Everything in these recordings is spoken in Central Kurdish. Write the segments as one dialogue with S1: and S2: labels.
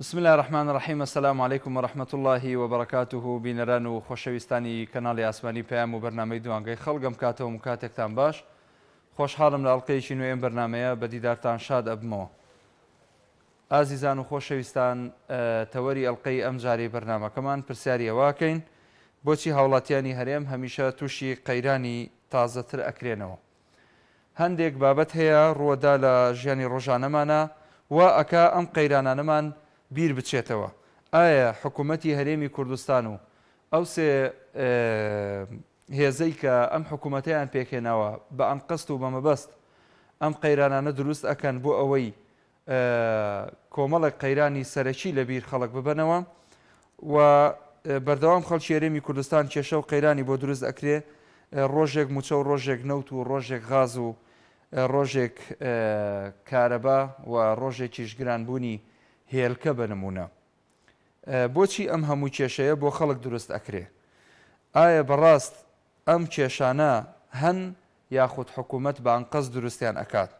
S1: بسم الله الرحمن الرحیم. السلام علیکم ورحمة الله وبرکاته. بینەران و خۆشەویستانی کەناڵی ئاسمانی پەیام و بەرنامەی دوانگەی خەڵگەم کاتەوە کاتێکتان باش. خۆشحاڵم لە ئەڵقەیەکی نوێ ئەم بەرنامەیە بە دیدارتان شاد ئەبمەوە. ئازیزان و خۆشەویستان، تەوەری ئەڵقەی ئەم جارەی بەرنامەکەمان پرسیاری ئەواکەین بۆچی هاوڵاتیانی هەرێم هەمیشە تووشی قەیرانی تازەتر ئەکرێنەوە. هەندێک بابەت هەیە ڕووەدا لە ژیانی ڕۆژانەمانە و ئەکا ئەم قەیرانانەمان بیر بچێتەوە. ئایا حکوومەتی هەرێمی کوردستان و ئەو سێ هێزەی کە ئەم حکوومەتیان پێکێناوە بە ئەم قەست و بەمەبەست ئەم قەیرانانە دروست ئەکەن بۆ ئەوەی کۆمەڵێک قەیرانی سەرەکی لە بیر خەڵک ببەنەوە و بەردەوام خەڵکی هەرێمی کوردستان کێشە و قەیرانی بۆ دروست ئەکرێ، ڕۆژێک موچە و ڕۆژێک نەوت و ڕۆژێک غاز و ڕۆژێک کارەبا و ڕۆژێکیش گرانبوونی هێلکە بنمونە. بۆچی ئەم هەموو کێشەیە بۆ خەڵک دروست ئەکرێ؟ ئایا بەڕاست ئەم کێشانە هەن یاخود حکوومەت بە ئەنقەس دروستیان ئەکات،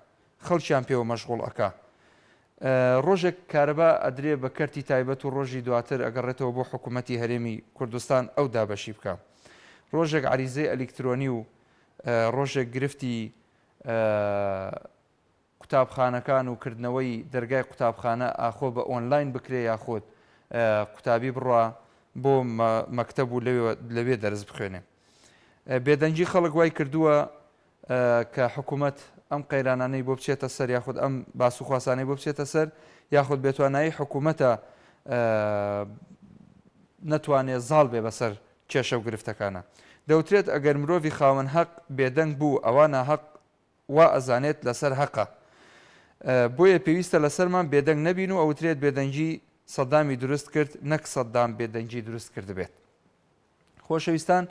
S1: خەڵکیان پێوە مەشغوڵ ئەکا؟ ڕۆژێک کارەبا ئەدرێ بە کەرتی تایبەت و ڕۆژی دواتر ئەگەڕێتەوە بۆ حکوومەتی هەرێمی کوردستان ئەو دابەشی بکە. ڕۆژێک عریزەی ئەلکترۆنی و ڕۆژێک گرفتی قوتابخانەکان و کردنەوەی دەرگای قوتابخانە ئاخۆ بە ئۆنلاین بکرێ یاخۆت قوتابی بڕە بۆ مەکتەب و لەوێ دەرس بخوێنێ. بێدەنگی خەڵک وای کردووە کە حکوومەت ئەم قەیرانانەی بۆ بچێتە سەر یاخود ئەم باسوخواسانەی بۆ بچێتە سەر یاخود بێتوانایی حکوومەتە نەتوانێت زاڵ بێ بەسەر کێشە و گرفتەکانە. دەوترێت ئەگەر مرۆڤی خاوەن حەق بێدەنگ بوو ئەوانە حەق وا ئەزانێت لەسەر حەقە، بۆیە پێویستە لەسەرمان بێدەنگ نەبین و ئەوترێت بێدەنگی سەدامی دروست کرد نەک سەدام بێدەنگی دروست کرد بێت. خۆشەویستان،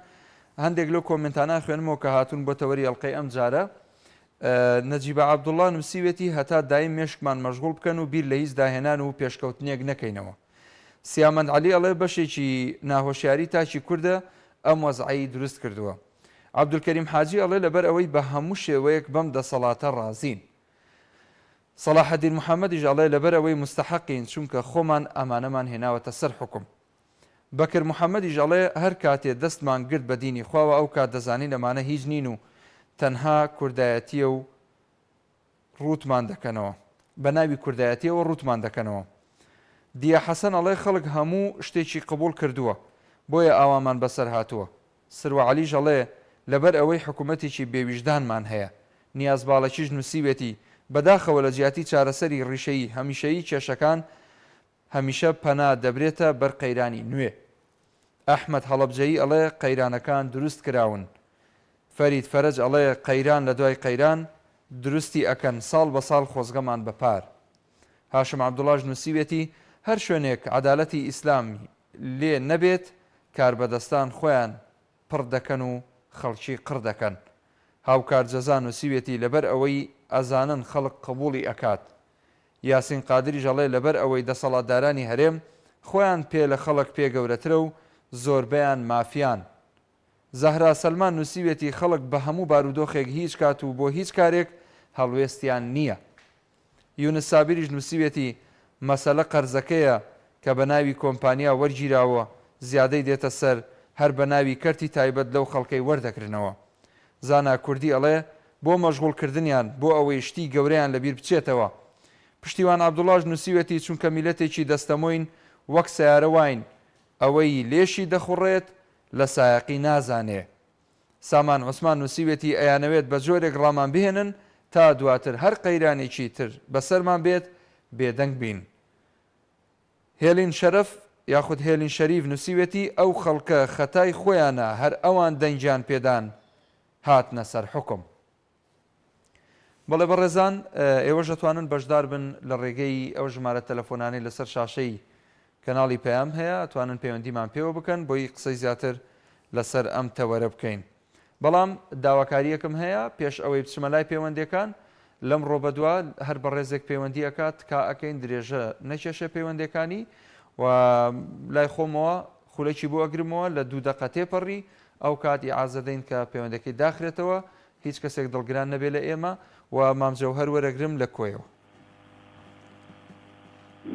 S1: هەندێک لەو کۆمنتانە خوێنمەوە کە هاتوون بۆ تەوەری ئەڵقەی ئەم جارە. نەجیبە عەبدوڵڵا نووسیوێتی هەتا دایم مێشکمان مەشغوڵ بکەن و بیر لە هیچ داهێنان و پێشکەوتنێک نەکەینەوە. سیامەند عەلی ئەڵێ بەشێکی ناهۆشیاری تاچی کووردە ئەم وەزعەی دروست کردووە. عەبدولکەریم حاجی ئەڵێ لەبەر ئەوەی بە هەموو شێوەیەک بەم دەسەڵاتە ڕازین. سەلاحەدین محەممەدیش ئەڵێ لەبەر ئەوەی مستەحەقین چونکە خۆمان ئەمانەمان هێناوەتە سەر حکم. بەکر محەممەدیش ئەڵێ هەر کاتێ دەستمان گرت بە دینی خواوە ئەو کات دەزانین ئەمانە هیچ نین و تەنها کوردایەتیە و ڕوتمان دەکەنەوە، بە ناوی کوردایەتیەوە ڕوتمان دەکەنەوە. دیە حەسەن ئەڵێ خەڵک هەموو شتێکی قبول کردووە بۆیە ئاوامان بەسەر هاتووە. سروە عەلیش ئەڵێ لەبەر ئەوەی حکوومەتێکی بێویژدانمان هەیە. نیاز باڵەکیش نووسیوێتی بەداخەوە لە جیاتی چارەسەری ڕیشەی هەمیشەیی کێشەکان هەمیشە پەنا دەبرێتە بەر قەیرانی نوێ. ئەحمەد هەڵەبجەیی ئەڵێ قەیرانەکان دروست کراون. فەرید فەرەج ئەڵێ قەیران لە دوای قەیران دروستی ئەکەن ساڵ بە ساڵ خۆزگەمان بەپار. هاشم عەبدوڵڵاش نووسیوێتی هەر شوێنێک عەدالەتی ئیسلامی لێ نەبێت کاربەدەستان خۆیان پڕ دەکەن و خەڵکی قڕ دەکەن. هاوکار جەزان نووسیوێتی لەبەر ئەوەی ئەزانن خەڵک قبوڵی ئەکات. یاسین قادریش ئەڵێ لەبەر ئەوەی دەسەڵاتدارانی هەرێم خۆیان پێ لە خەڵک پێگەورەترە و زۆربەیان مافیان. زەهرا سەلمان نووسیوێتی خەڵک بە هەموو بارودۆخێک هیچ کات و بۆ هیچ کارێک هەڵوێستیان نییە. یونس سابریش نووسیوێتی مەسەلە قەرزەکەیە کە بە ناوی کۆمپانیا وەرگیراوە زیادەی دێتە سەر هەر بە ناوی کەرتی تایبەت لەو خەڵکەی وەردەکردنەوە. زانا کوردی ئەڵێ بۆ مەشغوڵکردنیان بۆ ئەوەی شتی گەورەیان لەبیر بچێتەوە. پشتیوان عەبدوڵڵاش نووسیوێتی چونکە میلەتێکی دەستەمۆین وەک سەیارە واین ئەوەی لێشی دەخوڕێت لە سایەقی نازانێ. سامان عوسمان نووسیوێتی ئەیانەوێت بە جۆرێک ڕامان بهێنن تا دواتر هەر قەیرانێکی تر بەسەرمان بێت بێدەنگ بین. هێلین شەرەف یاخود هێلین شەریف نووسیوێتی ئەو خەڵکە خەتای خۆیانە هەر ئەوان دەنگیان پێدان هاتنە سەر حکم. بەڵێ بەڕێزان، ئێوەش دەتوانن بەشدار بن لە ڕێگەی ئەو ژمارە تەلەفۆنانەی لەسەر شاشەی کەناڵی پەیام هەیە، ئەتوانن پەیوەندیمان پێوە بکەن بۆی قسەی زیاتر لەسەر ئەم تەوەرە بکەین. بەڵام داواکاریەکم هەیە پێش ئەوەی بچمە لای پەیوەندیەکان لەم ڕۆبەدووە هەر بە ڕێزێک پەیوەندی ئەکات کا ئەکەین درێژە نەکێشە پەیوەندیەکانی و لای خۆمەوە خولەکی بۆ ئەگرمەوە لە 2 دقە تێپەڕی ئەو کات ئیعازەدەین کە پەیوەندەکەی داخرێتەوە هیچ کەسێک دڵگران نەبێ لە ئێمە و مامجەوهەر وەرەگرم لە کۆیەوە.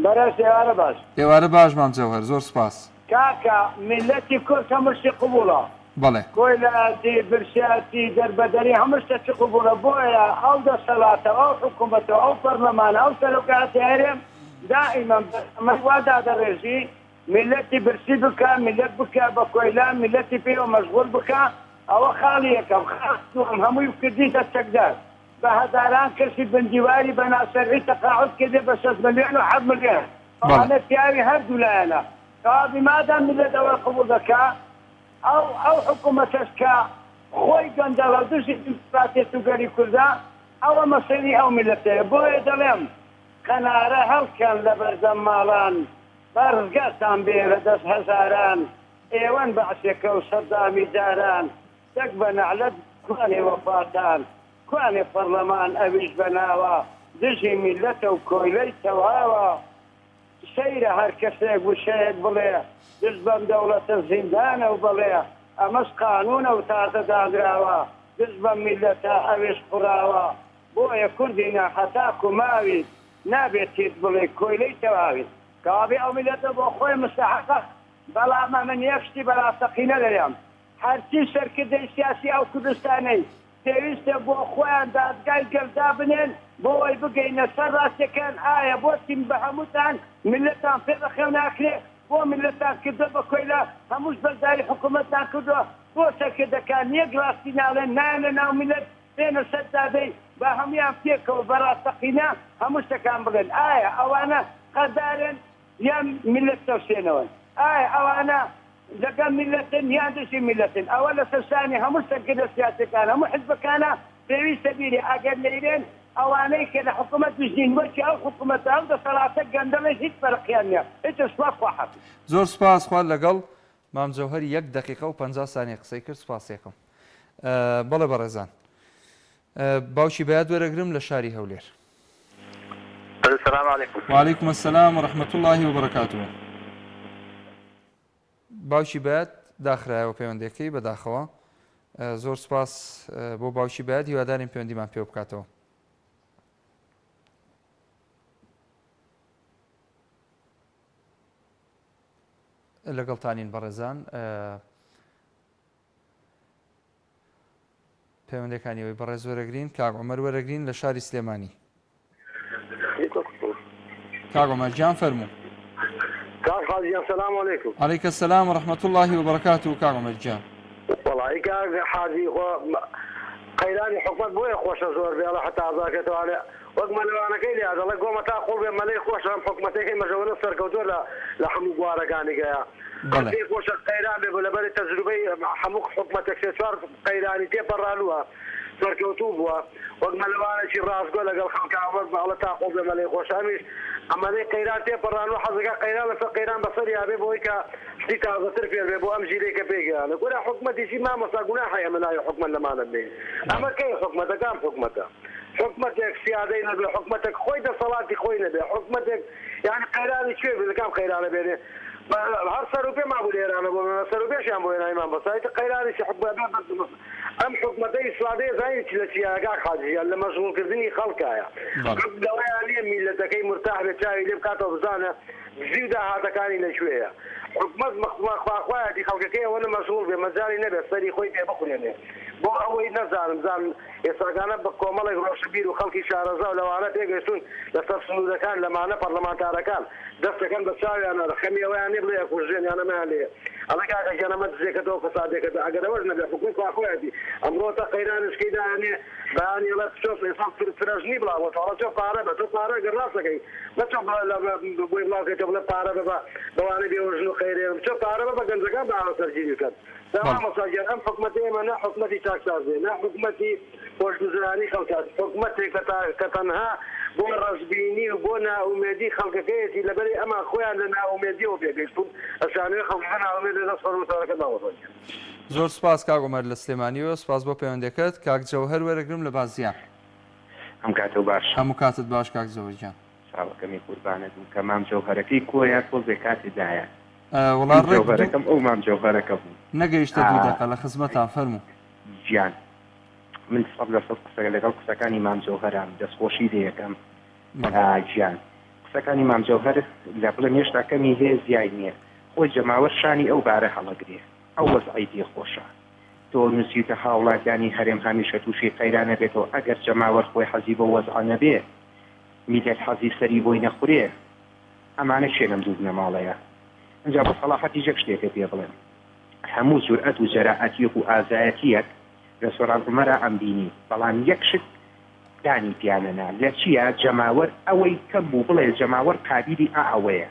S2: بەرەس ئێوارە باش
S1: ئێوارە باش مام جەوهەر زۆر سپاس
S2: کاکە ملەتی کورد هەمووشتی قبوڵە
S1: بەڵێ
S2: کۆیلاتی برشاتی دەربەدەری هەمووشتەی قبوڵە بۆیە ئەو دەسەڵاتە ئەو حکوومەتەوە ئەو پەرلەمانە ئەو سەرۆکاتی هەرێم دائما ئەمە وا دادەڕێژی ملەتی برسی بکە ملەت بکە بە کۆیلا ملەتی پێوە مەشغوڵ بکە ئەوە خاڵی یەکەم خاستوم هەمووی کردیتە چەکدار بە هەزاران کەسی بندیواری بە ناسەرری تەقاعد کردێ بە 6 ملیۆن و 7 ملیۆن ئەوانە پیاوی هەردوو لایەنە کەوا مادام ملەت ئەوە قبوڵ دەکا ئەو حکوومەتەش کە خۆی گەندەڵە دوژی دیموکراتیەت و گەری کوردە ئەوە مەسەری ئەو ملەتەیە بۆیە دەڵێم قەنارە هەڵکەن لە بەردەم ماڵان بەڕزگاتان بێرە دەست هەزاران ئێوەن بەعسێکە و سەردامی جاران دەک بە نەعلەت کوانێ وەفاتان کوانێ پەرلەمان ئەویش بەناوە دژی میلەتە و کۆیلەی تەواوە سەیرە هەر کەسێک وشەیەک بڵێ دژ بەم دەوڵەتە زیندانە و بڵێ ئەمەش قانونە و تازە دادراوە دژ بەم میلەتە ئەویش قوڕاوە بۆیە کوردی ناحەتاک و ماوی نابێتیت بڵێ کۆیلەی تەواویت کابێ ئەو میلەتە بۆ خۆی مستحقە بەڵام من یەکشتی بەراستەقینە دەیەم هەرچی سەرکردەی سیاسی ئەو کوردستانەی پێویستە بۆ خۆیان دادگای گەردا بنێن بۆ ئەوی بگەینە سەر ڕاستیەکان ئایا بۆچین بە هەمووتان ملەتان پێ بەخێو ناکرێ بۆ ملەتان کردە بە کۆیلا هەمووش بەرداری حکوومەتتان کردووە بۆ سەرکردەکان یەک ڕاستی ناڵێن نانە ناو ملەت بێنە سەر دادەی بە هەمویان پێکەوە بەراستەقینە هەموو شتەکان بڵێن ئایا ئەوانە قەدارن یان ملت تەوسێنەوەن ئایا ئەوانە لەگەڵ ملەتن یان دژی ملەتن ئەوە لە سەرسانی هەموو سەرکردە سیاسەکان هەموو حزبەکانە پێویستە بیری ئەگەر لەیرێن ئەوانەی کە لە حکوومەت دژین وەرکی ئەو حکوومەتە ئەو دەسەڵاتە گەندەڵی هیچ فەرقیان نییە هیچ سوپاس خواحافظ
S1: زۆر سپاس خوار لەگەڵ مام جەوهەر 1 دقیقە و 50 ثانیە قسەی کرد سپاسێکم بەڵێ بەڕێزان باوکی بەیاد وەرەگرم لە شاری هەولێر
S3: السلام عليكم.
S1: وعليكم السلام ورحمة الله وبركاته. باوشی بەیاد داخرایەوە پەیوەندەکەی بەداخەوە زۆر سپاس بۆ باوشی بەیاد هیوادارین پەیوەندیمان پێ بکاتەوە. لەگەڵتانین بەڕێزان پەیوەندەکانیەوەی بەڕێز وەرەگرین کاک عومەر وەرەگرین لە شاری سلێمانی. کاک عومەر گیان فەرموو.
S3: كاك حاجي السلام عليكم.
S1: عليك السلام ورحمة الله وبركاته كاك عمر جان.
S3: والله كاك حاجي قيلاني حكمت بوي خوش زور بي الله حتى عزاكته على وقت ما انا كيلي هذا الله قوم تاقول بي مالي خوش هم حكمتي مجول سركوتو لا حمو غارغاني كيا بلى خوش قيلان بي ولا بلي تجربي حمو حكمتك سوار قيلاني تي برالوها سركوتو بوا وقت ما انا شي راس قول قال خم كعبر الله تاقول بي مالي خوش امش عملي قيلان تي برالو حزقا قيلان قيلان بصري ابي بويكا شتي تاع ترفيه بي بو امشي ليك بيجي انا قول حكمتي شي ما مساقنا حيا من اي حكم لما نبي اما كيف حكمتك كم حكمتك حكمتك سيادين بحكمتك خوي ده صلاتي خوي نبي حكمتك يعني قيلاني شوي بالكام قيلان بيني هر سروبي ما بقول انا بقول سروبي شو بقول انا امام بس هاي قيلاني شي حكم ام حكمتي سيادين زي تشلسيا حاجه اللي مشغول كردني خلقها يا دواني ملتك مرتاح بتاعي اللي بكاتو بزانه زيده هذا كان لنا شويه حكمت اخواتي خلقك وانا مشغول بمجالي نبي صري خوي بخل يعني بو هو نزال يسرقانا بكومله يروح شبير وخلقي شارزه ولو انا تيجسون لتصفنوا كان لما انا برلمان كان دفت كان بتساوي انا خميه ويعني بلي اكوجين انا ما عليه انا قاعد انا ما تزيكتو فسادك اقدر وزن بحكمك اخواتي امروتا قيران كده يعني باني لا تشوف يصفر فرجني بلا وتعرف شوف قاربه تقارب راسك ما تشوف بقول الله كتب له قاربه دواني بيوجنوا خيرين شوف قاربه بقنزكا بعد ترجيل كان تمام مساجر ام حكمتي ما حكمتي تاكسازي لا حكمتي وجزاني خلقات حكمتي كتنها بون رزبيني وبونا وميدي خلقكيتي لبري اما اخويا لنا وميدي وبيقيسون عشان خلقنا وميدي نصر وترك الله
S1: زۆر سپاس کاک عومەر لە سلێمانیەوە سپاس بۆ پەیوەندەکەت کاک جەوهەر وەرەگرم لە بازیان
S4: ئەم کاتە باش
S1: هەموو کاتت باش کاک جەوهەرجان
S4: چاوەکەمی قوربانەتم کە مام جەوهەرەکەی کۆیان تۆزێ کاتی دایە
S1: وەڵام
S4: جەوهەرەکەم ئەو مام جەوهەرەکە بوو
S1: نەگەیشتە 2 دقیقە لە خزمەتان فەرموو
S4: گیان من سەد لە سەد قسە لەگەڵ قسەکانی مام جەوهەرام دەستخۆشی دەیەکەم گیان قسە قسەکانی مامجەوهەر لە بڵێم هێشتا کەمی هەیە زیای نییە خۆی جەماوەر شانی ئەو بارە هەڵەگرێ ئەو وەزعی پێخۆشە تۆ نووسیتە هاوڵاتیانی هەرێم هەمیشە تووشی قەیرانە بێتەوە ئەگەر جەماوەر خۆی حەزی بە وەزعانە بێ میلەت حەزی سەری بۆی نەخورێ ئەمانە شێنم دوو بنەماڵەیە اینجا بە سەڵاحەتی یەک شتێکە پێ بڵێن هەموو جورئەت و جەراعەتیەک و ئازایەتیەک لە سۆران عومەرە ئەم بینی بەڵام یەک شت دانی پیانەنا لە چییە جەماوەر ئەوەی کەم بوو بڵێ جەماوەر قابیلی ئەوەیە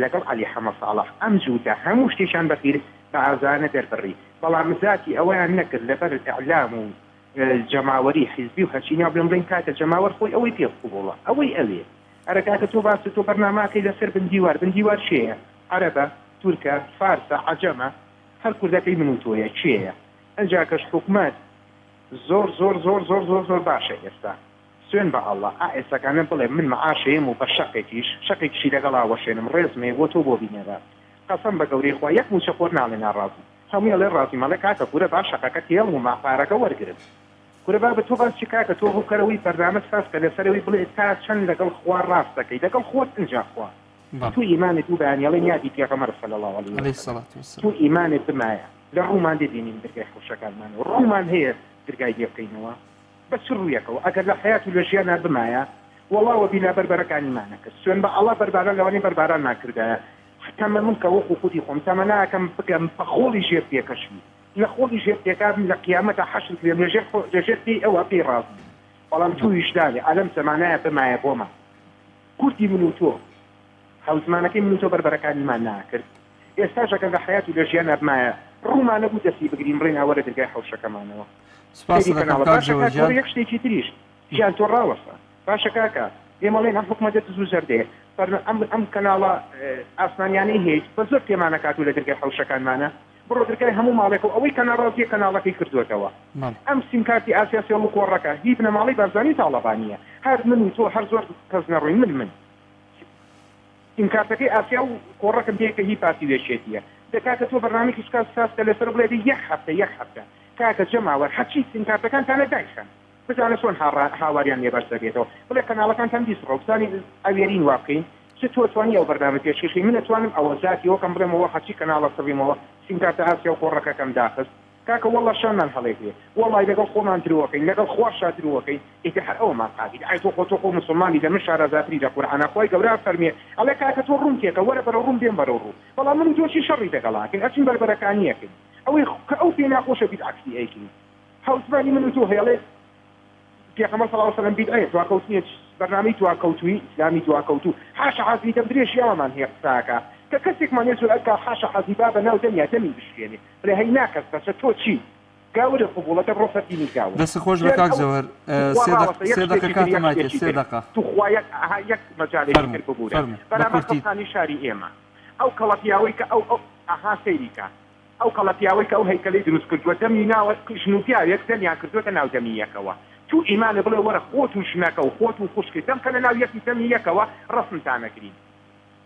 S4: لەگەڵ عەلی حەمە ساڵح ئەم جووتە هەموو شتێکیان بەخیر بە ئازانە دەربڕی بەڵام زاتی ئەوەیان نەکرد لەبەر ئیعلام و جەماوەری حیزبی و هەرچینیا بڵێن کاتە جەماوەر خۆی ئەوەی پێخوبوڵە ئەوەی ئەوێ ئەرە کاتە تۆ باس تۆ بەرناماکەی لەسەر بندیوار شێیە عەرەبە تورکە فارسە عەجەمە هەر کوردەکەی من و تۆیە چێیە ئەنجا کەش حکومەت زۆر زۆر زۆر زۆر زۆر زۆر باشە ئێستا سوێن بە ئەڵڵا ئێستاکانە بڵێ من مەعاشەیەم و بە شەقێکیشی لەگەڵا وەشێنم ڕێزمێ بۆ تۆ بۆ بینێرا قەسەم بە گەورەی خوا یەک موچە خۆر ناڵێ ناڕازی هەمووی ئەڵێ ڕازی مەڵێ کاکە کورە با شەقەکە تێڵ و ماپارەکە وەرگرن کورە با بە تۆ باسی کاکە تۆ هۆکەرەوەی بەرنامە ساسکە لەسەرەوەی بڵێ تا چەند لەگەڵ خوا ڕاست دەکەی لەگەڵ خۆت اینجا خوا تو ئیمانت و بەیانیاڵێن یادی پێغەمبەر صلی الله علیه وسلم تو ئیمانت بمایە لە ڕوومان دێبینین دەرگای خۆشەکانمانەوە ڕوومان هەیە دەرگای لێ بکەینەوە بە چ ڕوویەکەوە ئەگەر لە حەیات و لە ژیانە بمایە وەڵاوە بینا بەربەرەکانیمان نەکرد سوێن بە ئەڵڵا بەربارە لەوانەی بەرباران ناکردایە تەمە من کە وەکو خودی خۆم تەمە ناکەم بگەم بە خۆڵی ژێر پێکەشمی لە خۆڵی ژێر پێکام لە قیامەتە حەشر کرێم لەژێر پێی ئەوە پێی ڕازی بەڵام تویشدانێ ئەلەم زەمانایە بمایە بۆمە کورتی من و تۆ هەوزمانەکەی من و تۆ بەربەرەکانیمان ناکرد ئێستاشەکە لە حەیات و لە ژیانە بمایە ڕوومانە بوو دەستی بگرین بڕێن ئەوەرە دەرگای حەوشەکەمانەوە یەک شتێکی تریش ژیان تۆ ڕاوەسە باشە کاکە ئێمەڵێن هەم حکومەتێت زوو زەردێ ئەم کەناڵە ئاسمانیانەی هیچ بە زۆر تێمانە کاتوو لە دەرگای حەوشەکانمانە بڕۆ دەرگای هەموو ماڵێکەوە ئەوەی کەناڕازیە کەناڵەکەی کردوێتەوە ئەم سیمکارتی ئاسیاسی هەموو کۆڕەکە هی بنەماڵی بارزانی تاڵەبانیە هەر من و تۆ هەر زۆر کەس نەڕووی من سیمکارتەکەی ئاسیا و کۆڕەکەم پێکە هی پارتی وێشێتیە دەکاتە تۆ بەرنامێکی سکاس ساستە لەسەر بڵێ یەک هەفتە کاکە جەماوەر هەرچی سیمکارتەکانتانە دایخەن بزانە چۆن هاواریان لێ بەرز دەبێتەوە بڵێ کەناڵەکانتان دیسڕۆ بزانی ئەوێرین وا بکەین چ تۆ توانی ئەو بەرنامە پێشکەشی من ئەتوانم ئەوە زاتیەوە کەم بڵێمەوە هەرچی کەناڵە سڕیمەوە سیمکارتە ئاسیا و کۆڕەکەکەم داخست کاکە وەڵڵا شانمان هەڵێکێ وەڵڵای لەگەڵ خۆمان درۆکەین لەگەڵ خۆشا درۆکەین ئیتر هەر ئەومان قابل ئای تۆ خۆ موسڵمانی لە من شارەزاتری لە قورئانە خۆی گەورە فەرمێ ئەڵێ کاکە تۆ ڕوون تێکە وەرە بەرە ڕوون دێم بەرە ڕوو بەڵام من تۆشی شەڕی دەگەڵاکەین ئەچین بەربەرەکانیەکەین ئەوەی کە ئەو پێ ناخۆشە بیت عەکسی ئەیکەین هەوسبانی من و تۆ هێڵێ پێغەمبەر صلی الله علیه و سلم بیت ئەیە دواکەوتنیە بەرنامەی دواکەوتووی ئیسلامی دواکەوتوو حاشا حەزی دەمدرێشی ئەوەمان هەیە قساکە کە کەسێکمان هێز ئەکا حاشا حەزی با بە ناو دەمیا دەمی بشکێنێ بڵێ هەی ناکەس بەچە تۆ چی گاورە قبوڵەتە بڕۆفەتینی گاورە
S1: دەست خۆش بە کاک زەوەر سێ دەقە کاتەماتێ سێ دەقە
S3: توخوا یەک مەجالێکی تر ببوورە بەرامبەر خەڵکانی شاری ئێمە ئەو کەڵەپیاوەی کە ئەو ئەها سەیریکە ئەو کەڵەپیاوەی کە ئەو هەیکەلەی دروست کردووە دەمی ناوە ژنوپیاوێک دەمیان کردووەتە ناو دەمیەکەوە تو ئیمانە بڵێ وەرە خۆت و ژنەکە و خۆت و خوشکی دەم کە لە ناو یەکی دەمی یەکەوە ڕەسمتانەکرین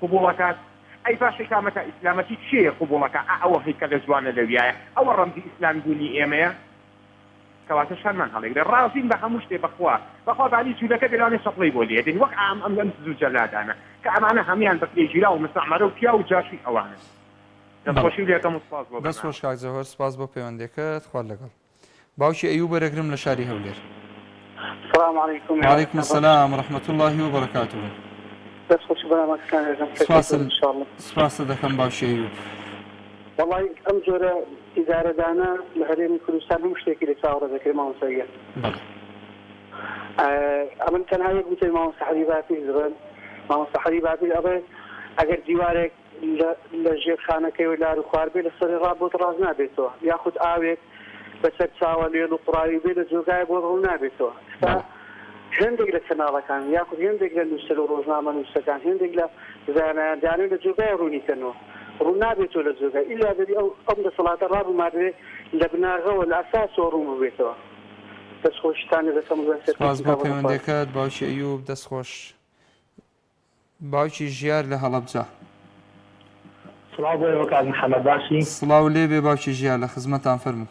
S3: قبوڵەکات ئەی باشی کامەتە ئیسلامەتی چییە قبوڵەکە ئەوە هەیکەلە جوانە لەویایە ئەوە ڕەمزی ئیسلام بوونی ئێمەیە کەواتە شەرمان هەڵێگرێ ڕازین بە هەموو شتێ بەخوا بانی جوولەکە دەلانێ سەپڵی بۆ لێدەین وەک ئەم لەم زوو جەلادانە کە ئەمانە هەمیان بەپێ ژیرا و مستەعمەرە و پیا و جاشی ئەوانە دەستخۆشی لێکەم و سپاس بۆ
S1: دەستخۆش کاک زەوەر سپاس بۆ پەیوەندێکەت خوا لەگەڵ باوکی ئەیوب بەرەگرم لە شاری هەولێر
S5: السلام عليكم.
S1: وعليكم السلام ورحمة الله وبركاته.
S5: بس خوش برنامج كان
S1: إن شاء الله. سپاس دەکەم باوکی ئەیوب.
S5: والله ئەم جۆرە ئیدارەدانە لە هەرێمی کوردستان هەموو شتێکی لە چاوەڕە دەکرێت مامۆستاییە. ئەمن تەنها یەک گوتەی مامۆستا حەبیباتی زبن مامۆستا حەبیباتی ئەڵێ ئەگەر دیوارێک لە ژێرخانەکەی و لار و خوار بێ لە سەری ڕابۆت ڕاز نابێتەوە یاخود ئاوێک بەسەر چاوە لێن و قوڕاوی بێ لە جۆگای بۆ ڕوو نابێتەوە هێندێک لە کەناڵەکان یاخود هێندێک لە نووسەر و ڕۆژنامە نووسەکان هێندێک لە زانایان لە جۆگای ڕوونیکەنەوە ڕوو نابێتەوە لە جۆگای ئیلا دەبی ئەم دەسەڵاتە ڕابوومادرێ لە بناغەوە لە ئەساسەوە ڕوو ببێتەوە دەستخۆشتانی دەکەم
S1: سپاس بۆ پەیوەندەکەت باوکی ئەیوب دەستخۆش باوکی ژیار لە هەڵەبجە
S6: سڵاو بۆ ئێوە کاک محەممەد باشی
S1: سڵاو لێ بێ باوکی ژیار لە خزمەتان فەرموو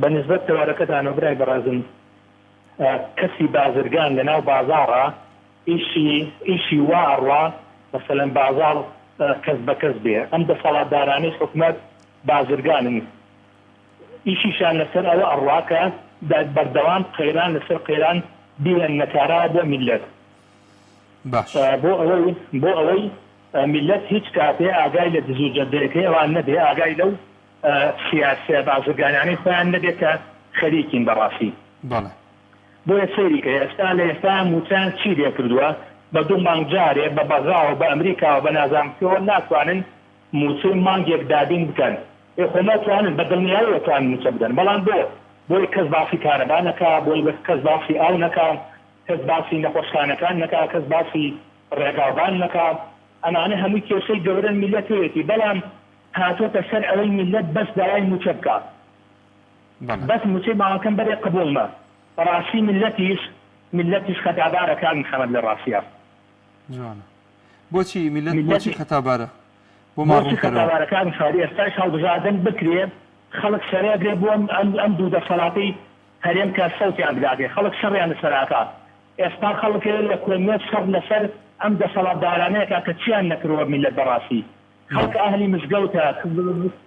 S6: بەنسبەت تەوارەکەتانەوە برای بەڕازم کەسی بازرگان لە ناو بازاڕە ئیشی وا ئەڕوا مەسەلەن بازاڕ کەس بە کەس بێ ئەم دەسەڵاتدارانەی حکومەت بازرگانن ئیشیشان لەسەر ئەوە ئەڕوا کە بەردەوام قەیران لەسەر قەیران بیڵێن نەکارا بۆ میلەت
S1: باش
S6: بۆ ئەوەی میلەت هیچ کاتێ ئاگای لە دزوجەدەکەی ئەوان نەبێ ئاگای لەو سیاسە بازرگانیانەی خۆیان نەبێت کە خەریکین بەڕاستی
S1: بەڵێ
S6: بۆیە سەیری کە ئێستا لە ئێستا موچان چی لێ کردووە بە دوو مانگ جارێ بە بەغاوە بە ئەمریکاوە بە نازانکەوە ناتوانن موچەی مانگێک دابین بکەن خۆمەتوانن بە دڵنیایی ئەتوانن موچە بدەن بەڵام بۆی کەس باسی کارەبا نەکا بۆی کەس باسی ئاو نەکا کەس باسی نەخۆشخانەکان نەکا کەس باسی ڕێگاوبان نەکا ئەمانە هەمووی کێشەی گەورەن میلەتێتی بەڵام هاتوۆتە سەر ئەوەی میلەت بەس داوای موچە بکات بەس موچەی ماوەکەم بەرێ قبوڵمە ڕاستی میلەتیش خەتابارەکان محەمەد لە ڕاستیە
S1: جوانە بۆچی میلەت بۆچی خەتابارە بۆ
S6: بۆچی خەتابارەکان خاڵی ئێستاش هەڵبژاردن بکرێ خەڵک سەرێگرێ بۆ ئەم دوو دەسەڵاتی هەرێم کە سەوتیان بداگێ خەڵک شەڕیان لەسەراکات ئێستا خەڵک لە کۆمێت شەڕ لەسەر ئەم دەسەڵاتدارانەیەکە کە چیان نەکردووە میلەت بەڕاستی خەڵک ئەهلی مزگەوتە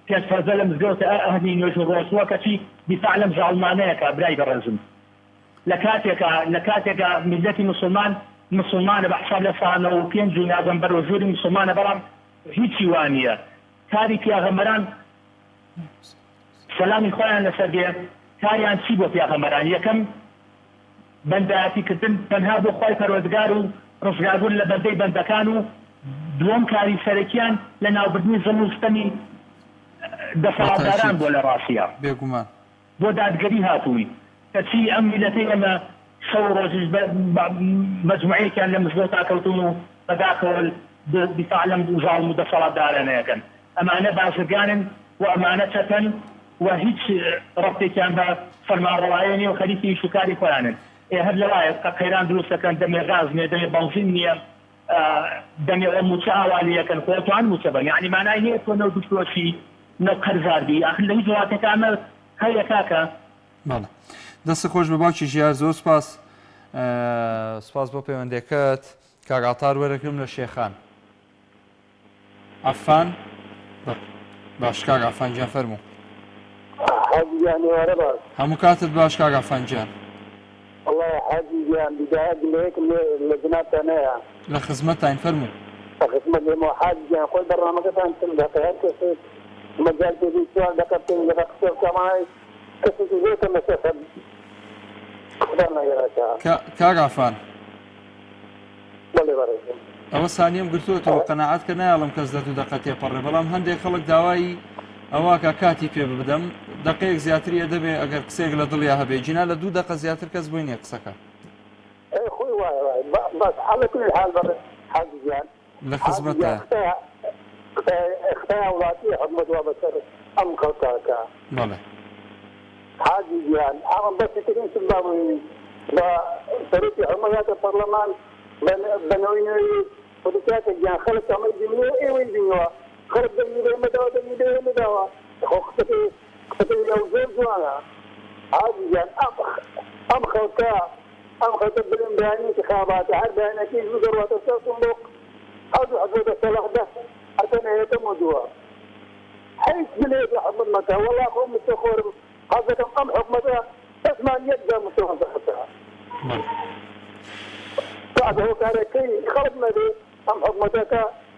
S6: پێشفەرزە لە مزگەوتە ئەهلی نوێژ و ڕۆژوە کەچی دیفاع لەم ژاڵمانەیەکە برای بەڕێزم لە کاتێکە میلەتی مسلمانە بە حساب لە 95 نازەمبەر و ژووری مسلمانە بەڵام هیچی وانە کاری پیاغەمبەران سەلامی خۆیان لەسەر بێ کاریان چی بۆ پیاغەمبەران یەکەم بەندایەتیکردن تەنها بۆ خۆی پەروەردگار و ڕزگاربوون لە بەندەی بەندەکان و دووەم کاری سەرەکیان لە ناوبردنی زەموستەمی دەسەڵاتداران بۆ لە ڕاستیە
S1: بێگومان
S6: بۆ دادگەری هاتووی کەچی ئەم میلەتەی ئەمە شەو ڕۆژیش مەجموعەیەکیان لە مزگەوت ئاکەوتون و بەداخەوە دیفاع لەم ژاڵم و دەسەڵاتدارانەیەکەن ئەمانە بازرگانن و ئەمانە چەتەن و هیچ ڕەفتێکیان بە فەرمانڕەوایە نیە و خەریکی شوکاری خۆیانن هەر لەوایە قەیران دروستەکەن دەمێ غاز نیە دەمێ بەنزین نییە دەمێ موچە ئاوالیەکەن خۆتوان موچە بن یعنی مانای نییە تۆ نەو دکتۆرشی نەو قەرزاردی ئاخر لە هیچ وڵاتێکە ئەمە هەیە کاکە
S1: بەڵێ دەست خۆش بە باوکی ژیار زۆر سپاس بۆ پەیوەندەکەت کاگاتار وەرەگرم لە شێخان عەفان باش کاک عەفانگیان فەرموو هەموو کاتت باش کاک عەفانگیان
S2: والله حاجی جان بداية ليك لجنات أنا
S1: لە خزمەتتان فەرموو
S2: خدمة لما حاجي جان كل برنامج كان تنبه كهات كسر مجال تبي سؤال دكتور دكتور كمان كسر زي كم مسافة خدمنا يا
S1: کاک عەفان
S2: بله برای
S1: ئەوە سانیەم گرتووەتەوە قەناعەت کە نایڵم کەس دە دوو دەقە تێپەڕێ بەڵام هەندێک خەڵک داوایی ئەوە کە کاتی پێ بدەم دقەیەک زیاتریە دەبێ ئەگەر قسێک لە دڵیا هەبێ جینا لە 2 دقە زیاتر کەس بووی نیە قسەکە
S2: خوي واي بس على كل حال حاجي جان
S1: لە خزمەتە
S2: اختار أولادي خدمة وبصر أم خلقك
S1: بەڵێ
S2: حاجي جان أنا بس تكلم سبابي بطريقة حماية البرلمان بنوين ودكاتة جان خلق عمل جميع إيه وين جميع خلق جميع مداوة اختفي لو زين جوانا حاجي جان أم خلقا بالإمداني انتخابات عربة نتيجة وزروات الصندوق هذا حدود الصلاح ده حتى هي تموضوع حيث بليد حكم متى والله أخوهم مستخور هذا أم حكمتها اسمع يبدأ مستخور حتى بعد هو كان كي خرجنا دي أم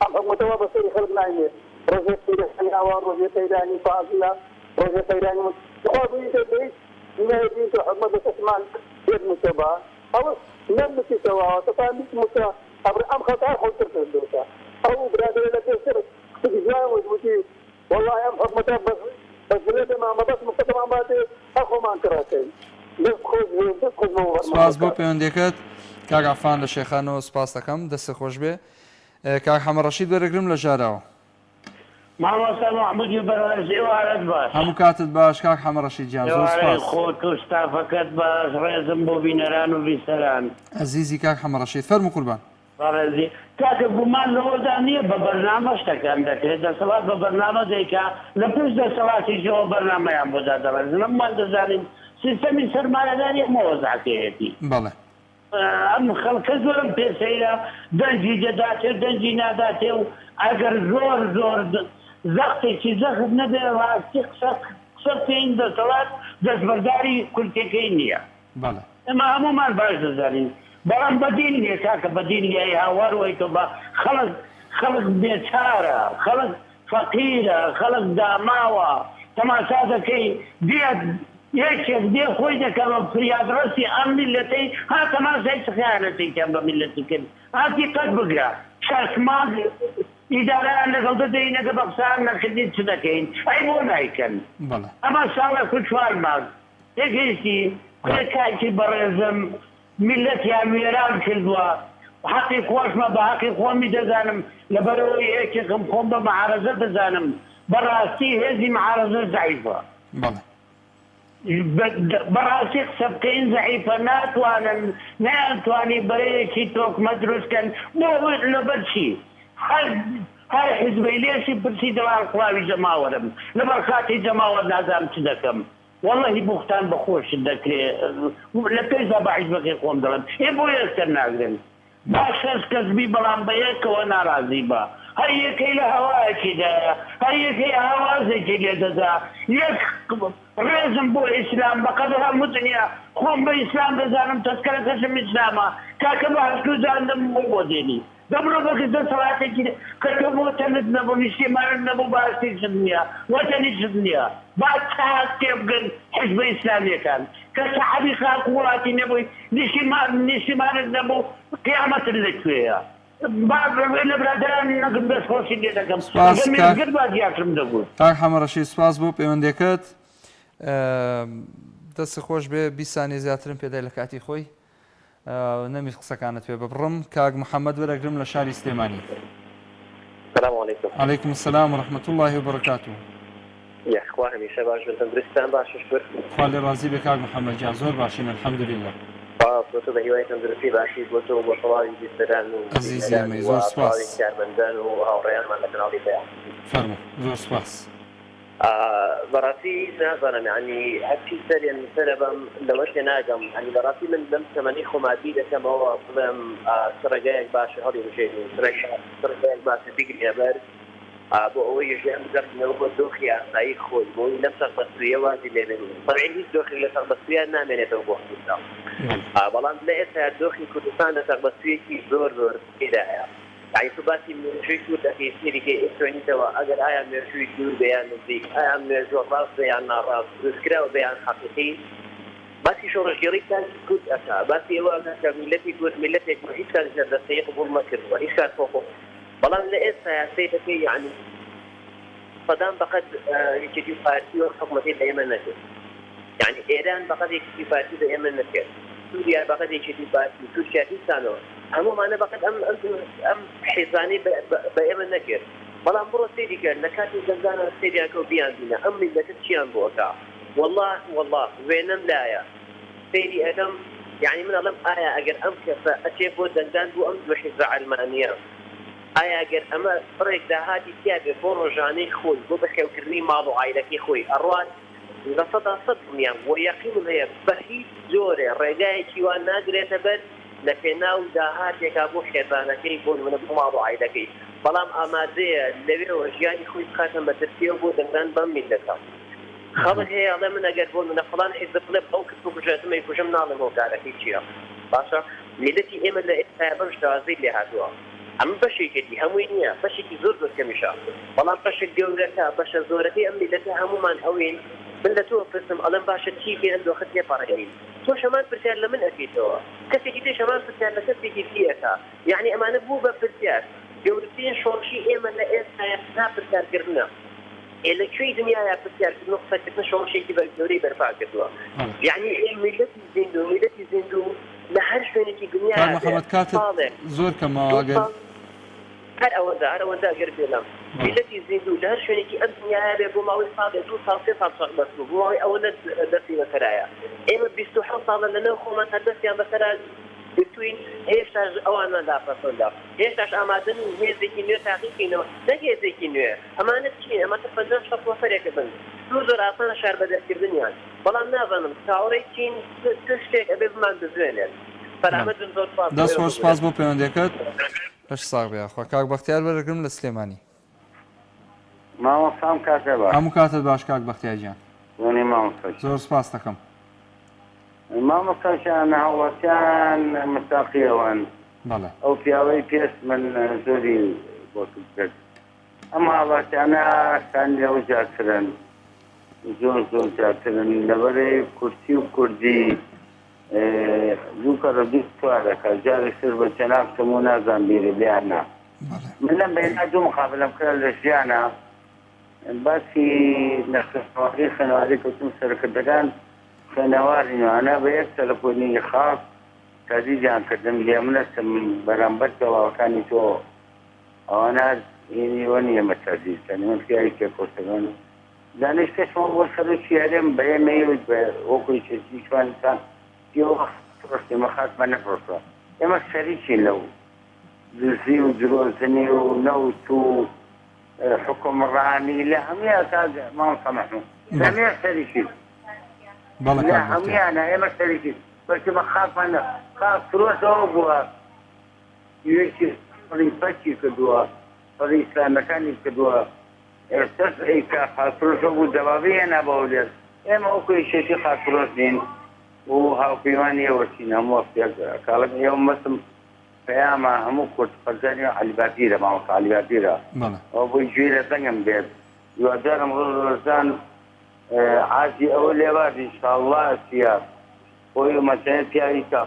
S2: حكمتها بصير خرجنا عيني رجل تيراني أوان رجل تيراني فاضلة رجل تيراني تخاطي تبيت من يدين حكمتها تسمع يد متبع أو نم سوا تفهم متى أم خطأ خلصت الدوسة أو برادر لك يصير تجزاه وجودي والله أم حكمتها بس بلاد ما بس مقدم عماتي أخو ما انكراتي
S1: سپاس بۆ پەیوەندەکەت کاک عەفان لە شێخانەوە سپاس دەکەم دەست خۆش بێ کاک حەمەڕەشید وەرەگرم لە ژاراوە
S7: مامۆستا محمودی بەڕێزی وارد باش
S1: هەموو کاتت باش کاک حەمەڕەشید جان زۆر سپاس
S7: خۆت و ستافەکەت باش ڕێزم بۆ بینەران و بیسەران
S1: عەزیزی کاک حەمەڕەشید فەرموو قوربان
S7: بەڕێزی کاکە گومان لەوەدا نییە بە بەرنامە شتەکان دەکرێت دەسەڵات بە بەرنامە دەیکا لە پشت دەسەڵاتیشەوە بەرنامەیان بۆدا دەڕێن لەممان دەزانین سیستەمی سەرمایەداری هەموو وەزعەکەیەتی
S1: بەڵێ
S7: ئەم خەڵکە زۆرم پێسەیرە دەنجی دەداتێ دەنجی ناداتێ و ئەگەر زۆر زۆر زەختێکی زەخت نەبێ ڕاستی قسە بکەین دەسەڵات دەستبەرداری کورتەکەی نییە ئەمە هەمومان باش دەزانین بەڵام بەدین نییە کاکە بەدین نیە هاوەروەی تۆ بە خەڵک بێچارە خەڵک فەقیرە خەڵک داماوە تەماشا دەکەی دێت یەکێک دێ خۆی دەکەمە فریادڕەسی ئەم میلەتەی ها تەماشای خیانەتێکیان بە میلەتی کرد هاتی قەت بگرە شەشماڵ ئیدارەیان لەگەڵ دەدەینەکە بە قسان نەکردین چ دەکەین ئەی بۆ نایکەن ئەمە ساڵە کوچوار ماڵ یەکێکی کاکی بەڕێزم میلەتیان وێران کردووە حەقی خۆشمە بە حەقی خۆمی دەزانم لەبەرەوەی یەکێکم خۆم بە مەعارەزە دەزانم بەڕاستی هێزی مەعارەزە زەعیفە بەڕاستی قسە بکەین زەعیفە ناتوانی بەرەیەکی تۆکمە دروستکەن بۆ لەبەر چی هەر حیزبەی لێشی پرسی دەوان قڵاوی جەماوەرم لەبەر خاتی جەماوەر نازانم چ دەکەم واللهی بوختان بەخۆش دەکرێت لە پێشدا بە حیزبەکەی خۆم دەڵێم بۆ ئێستا ناگرن باش کەسبی بەڵام بە یەکەوە ناڕازی بە هەر یەکەی لە هەوایەکیدایە هەر یەکەی ئاوازێکی لێ دەدا یەک ڕێزم بۆ ئیسلام بەقەدر هەموو دنیا خۆم بە ئیسلام دەزانم تەسکەرەکەشم ئیسلامە کاکە باشکو زاندم بۆ دێنی دەبڕۆ بەکە دەسەڵاتێکی کە تۆ بۆ تەنت نەبوو نیشتیمانت نەبوو باشتی شت نییە وەتەنی شت نییە با چاک تێبگەن حیزبە ئیسلامیەکان کە سەحەبی خاک وڵاتی نەبووی نیشتیمانت نەبوو قیامەتت لەکوێیە لە برادران نەگەم دەستخۆشی لێ دەکەم مێزگرد با دیاکرم دەبوو
S1: کاک حەمەڕەشید سپاس بۆ پەیوەندیەکەت دەستی خۆش بێ 20 سانیە زیاترم پێدای لە کاتی خۆی نەمیست قسەکانت پێ ببڕم کاک محەممەد وەرەگرم لە شاری سلێمانی عەلەیکم السەلام وەرەحمەتوڵڵاهی وبەرەکاتوه
S8: یخوا هەمیشە باش بن تەندروستان باشش بر
S1: خوا لێ ڕازی بێ کاک محەممەد جان زۆر باشین الحەمدولیللا
S8: بۆ تۆ بە هیوای تەندروستی باشی بۆ تۆ بۆ سەڵاوی بیستەران و
S1: عەزیزی زۆر سپاس
S8: کارمەندان و هاوڕێیانمان لە کەناڵی پێیان
S1: فەرموو زۆر سپاس
S8: بەڕاستی نازانم یعنی هەرچی سەریان سەرە بەم لەوەش لێ ناگەم ینی بەڕاستی من لەم تەمەنی خۆماتی دەکەمەوە بڵێم سڕێگایەک باشە هەڵی بژێنین سڕێگایەک باشە بیگرێ بەر بۆ ئەوەی ژیان بگەڕینەوە بۆ دۆخی ئاسایی خۆی بۆی لەم سەربەستویە وازی لێبێنین بەڵێن هیچ دۆخی لە سەربەستویان نامێنێتەوە بۆ کوردستان بەڵام لە ئێستا دۆخی کوردستان لە سەربەستویەکی زۆر زۆر پێدایە یعنی تو باسی مێژووی دوور دەکەی سێریکەی ئێستۆنیتەوە ئەگەر ئایا مێژووی دوور بەیان نزیک ئایا مێژووە ڕاست بەیان ناڕاست دروستکراوە بەیان حەقیقی باسی شۆڕژگەڕیتان کورد ئەکا باسی ئەوە کە میلەتی کورد میلەتێک هیچ کات لە دەستەی قبوڵ مەکردووە هیچ کات خۆ بەڵام لە ئێستا سێتەکەی یعنی سەدام بەقەد یەکێتی پارتی وە حکومەتی لە ئێمە نەکرد یعنی ئێران بەقەد یەکێتی پارتی لە ئێمە نەکرد سووریا بەقەد یەکێتی پارتی تورکیا هیچانەوە هەمومانە بەقەد ئەم حیزانی بە ئێمە نەکرد بەڵام بڕۆ سێری کرد لە کاتی زەنجانە سێریاکە و بیان بینە ئەم میلەتە چیان بۆکە والله وێنەم لایە سێری ئەدەم یعنی من ئەڵێم ئایا ئەگەر ئەم کەسە ئەچێ بۆ زەنجان بوو ئەم دووە حیزب عەلمانیە ئایا ئەگەر ئەمە بڕێک داهاتی تیا بێ بۆ ڕۆژانەی خۆی بۆ بەخێوکردنی ماڵ و عایلەکەی خۆی ئەڕوان لە سەدا سەد دنیام بۆ یەقینم هەیە بە هیچ جۆرێ ڕێگایەکی وان ناگرێتە بەر لە پێناو داهاتێکا بۆ خێزانەکەی بۆ منە بۆ ماڵ و عایلەکەی بەڵام ئامادەیە لەوێەوە ژیانی خۆی بکاتە مەترسیەوە بۆ دەنگدان بەم میلەتە خەڵک هەیە ئەڵێ من ئەگەر بۆ منە فڵان حیزب بڵێ ئەو کەس بکوژێتمەی کوژم ناڵێم ئەو کارەکەی چییە باشە میلەتی ئێمە لە ئێستا بەم شێوازەی لێ هاتووە ئەمە بەشێکێتی هەمووی نییە بەشێکی زۆر زۆر کەمیشە بەڵام بەشێک گەورەکە بەشە زۆرەکەی ئەم میلەتە هەمومان ئەوین من لە تۆ پرسم ئەڵێم باشە چی پێ ئەندۆخت لێپەڕێنین تۆ شەمان پرسیار لە من ئەکەیتەوە کەسێکی تێ شەمان پرسیار لە کەسێکی دیەکە یعنی ئەمانە بوو بە پرسیار گەورەترین شۆڕشی ئێمە لە ئێستاە پرسیارکردنە لەکوێی دنیاە پرسیارکردن و قسەکردن شۆڕشێکی بەگەورەی بەرپا کردووە یعنی میلەتی زیندوو لە هەر شوێنێکی دنیا
S1: محەممەد کاتت زۆر کەمەوە
S8: هەر ئەوەندا ئەگەر بێنم میلەتی زیندوو لە هەر شوێنێکی ئەم دنیاە بێ بۆ ماوەی ساڵێ 2 ساڵ 3 ساڵ بەسبوو بۆ ماوەی ئەوە دەستی بەسەرایە ئێمە 27 ساڵە لەنەو خۆمان هەر دەستیان بەسەرا بتوین هێشتاش ئەوانمان لاپەسەندا هێشتاش ئامادەن هێزێکی نوێ تاقیکەینەوە نەک هێزێکی نوێ ئەمانە چین ئەمە تەفەزان شەق وەفەرێکە بن زۆر ئاسانە شار بەدەستکردنیان بەڵام نازانم چاوەڕێی چین شتێک ئەبێ بمان بزوێنێت بەرامەتم زۆر سپاس.
S1: دەست خۆش سپاس بۆ پەیوەندیەکەت بەش ساغ بێ خوا کاک بەختیار وەرەگرم لە سلێمانی
S9: مامۆستام کاتێ باش
S1: هەموو کاتت باش کاک بەختیارجیان
S9: وەنی مامۆستا
S1: زۆر سپاس دەکەم
S9: مامۆستاشیان هاوڵاتیان مستاقیەوەن
S1: بەڵێ
S9: ئەو پیاوەی پێست من زۆری بۆ کرد ئەم هاوڵاتیانە شان لەو جارترن زۆر زۆر جارترن لەبەرەی کورسی و کوردی دووکە ڕەبی سووا دەکات جارێکتر بە چەناک سموو نازان بیرە لیانە من لەم بەینا دوو مقابلەم کرا لە ژیانە باسی نەخێنەواری خوێنەواری کەوتم سەرکردەکان خوێنەوارینەوانە بە یەک تەلەفۆنی خاص تازیجان کردم لێ منەستم بەرامبەر کەواوەکانی تۆ ئەوانە وە نیە مەتازی سەنی من پیاوی پێکۆستەکان دانیشتێکمان بۆ سەرۆکی هەرێم بە ئێمەیوت بە وەکوی چێتی شوانتان ئێمە خاتمە نەپرۆسە ئێمە شەریکی لەو دزی و درۆزنی و نەوت و حکومڕانی لە هەموویە تا مامۆستا مەحموود لە هەموویە شەریکی لە هەموویانە ئێمە شەریکی بەڵکە بە خاتمان خاک فرۆشەوە بووە یەکی فڕی پەکی کردووە فڕی ئیسلامەکانی کردووە ئێستاش ئەیکا خاکفرۆشە بوو دەبابی هێنا بەو لێر ئێمە وەکوی شێتی خاکفرۆش نین و هاوپەیوانی ئێوەچین هەموو کاڵک ئێوە مەسم پەیامە هەموو کورد فەرزانی عەلیبابیرە مامۆستا عەلیبابیرە ئەو بۆی گوێ لە دەنگم بێت هیوادارم ڕۆژان عازی ئەوە لێوات ئینشاءڵڵا چیە خۆی مەسەلەی پیاوی کە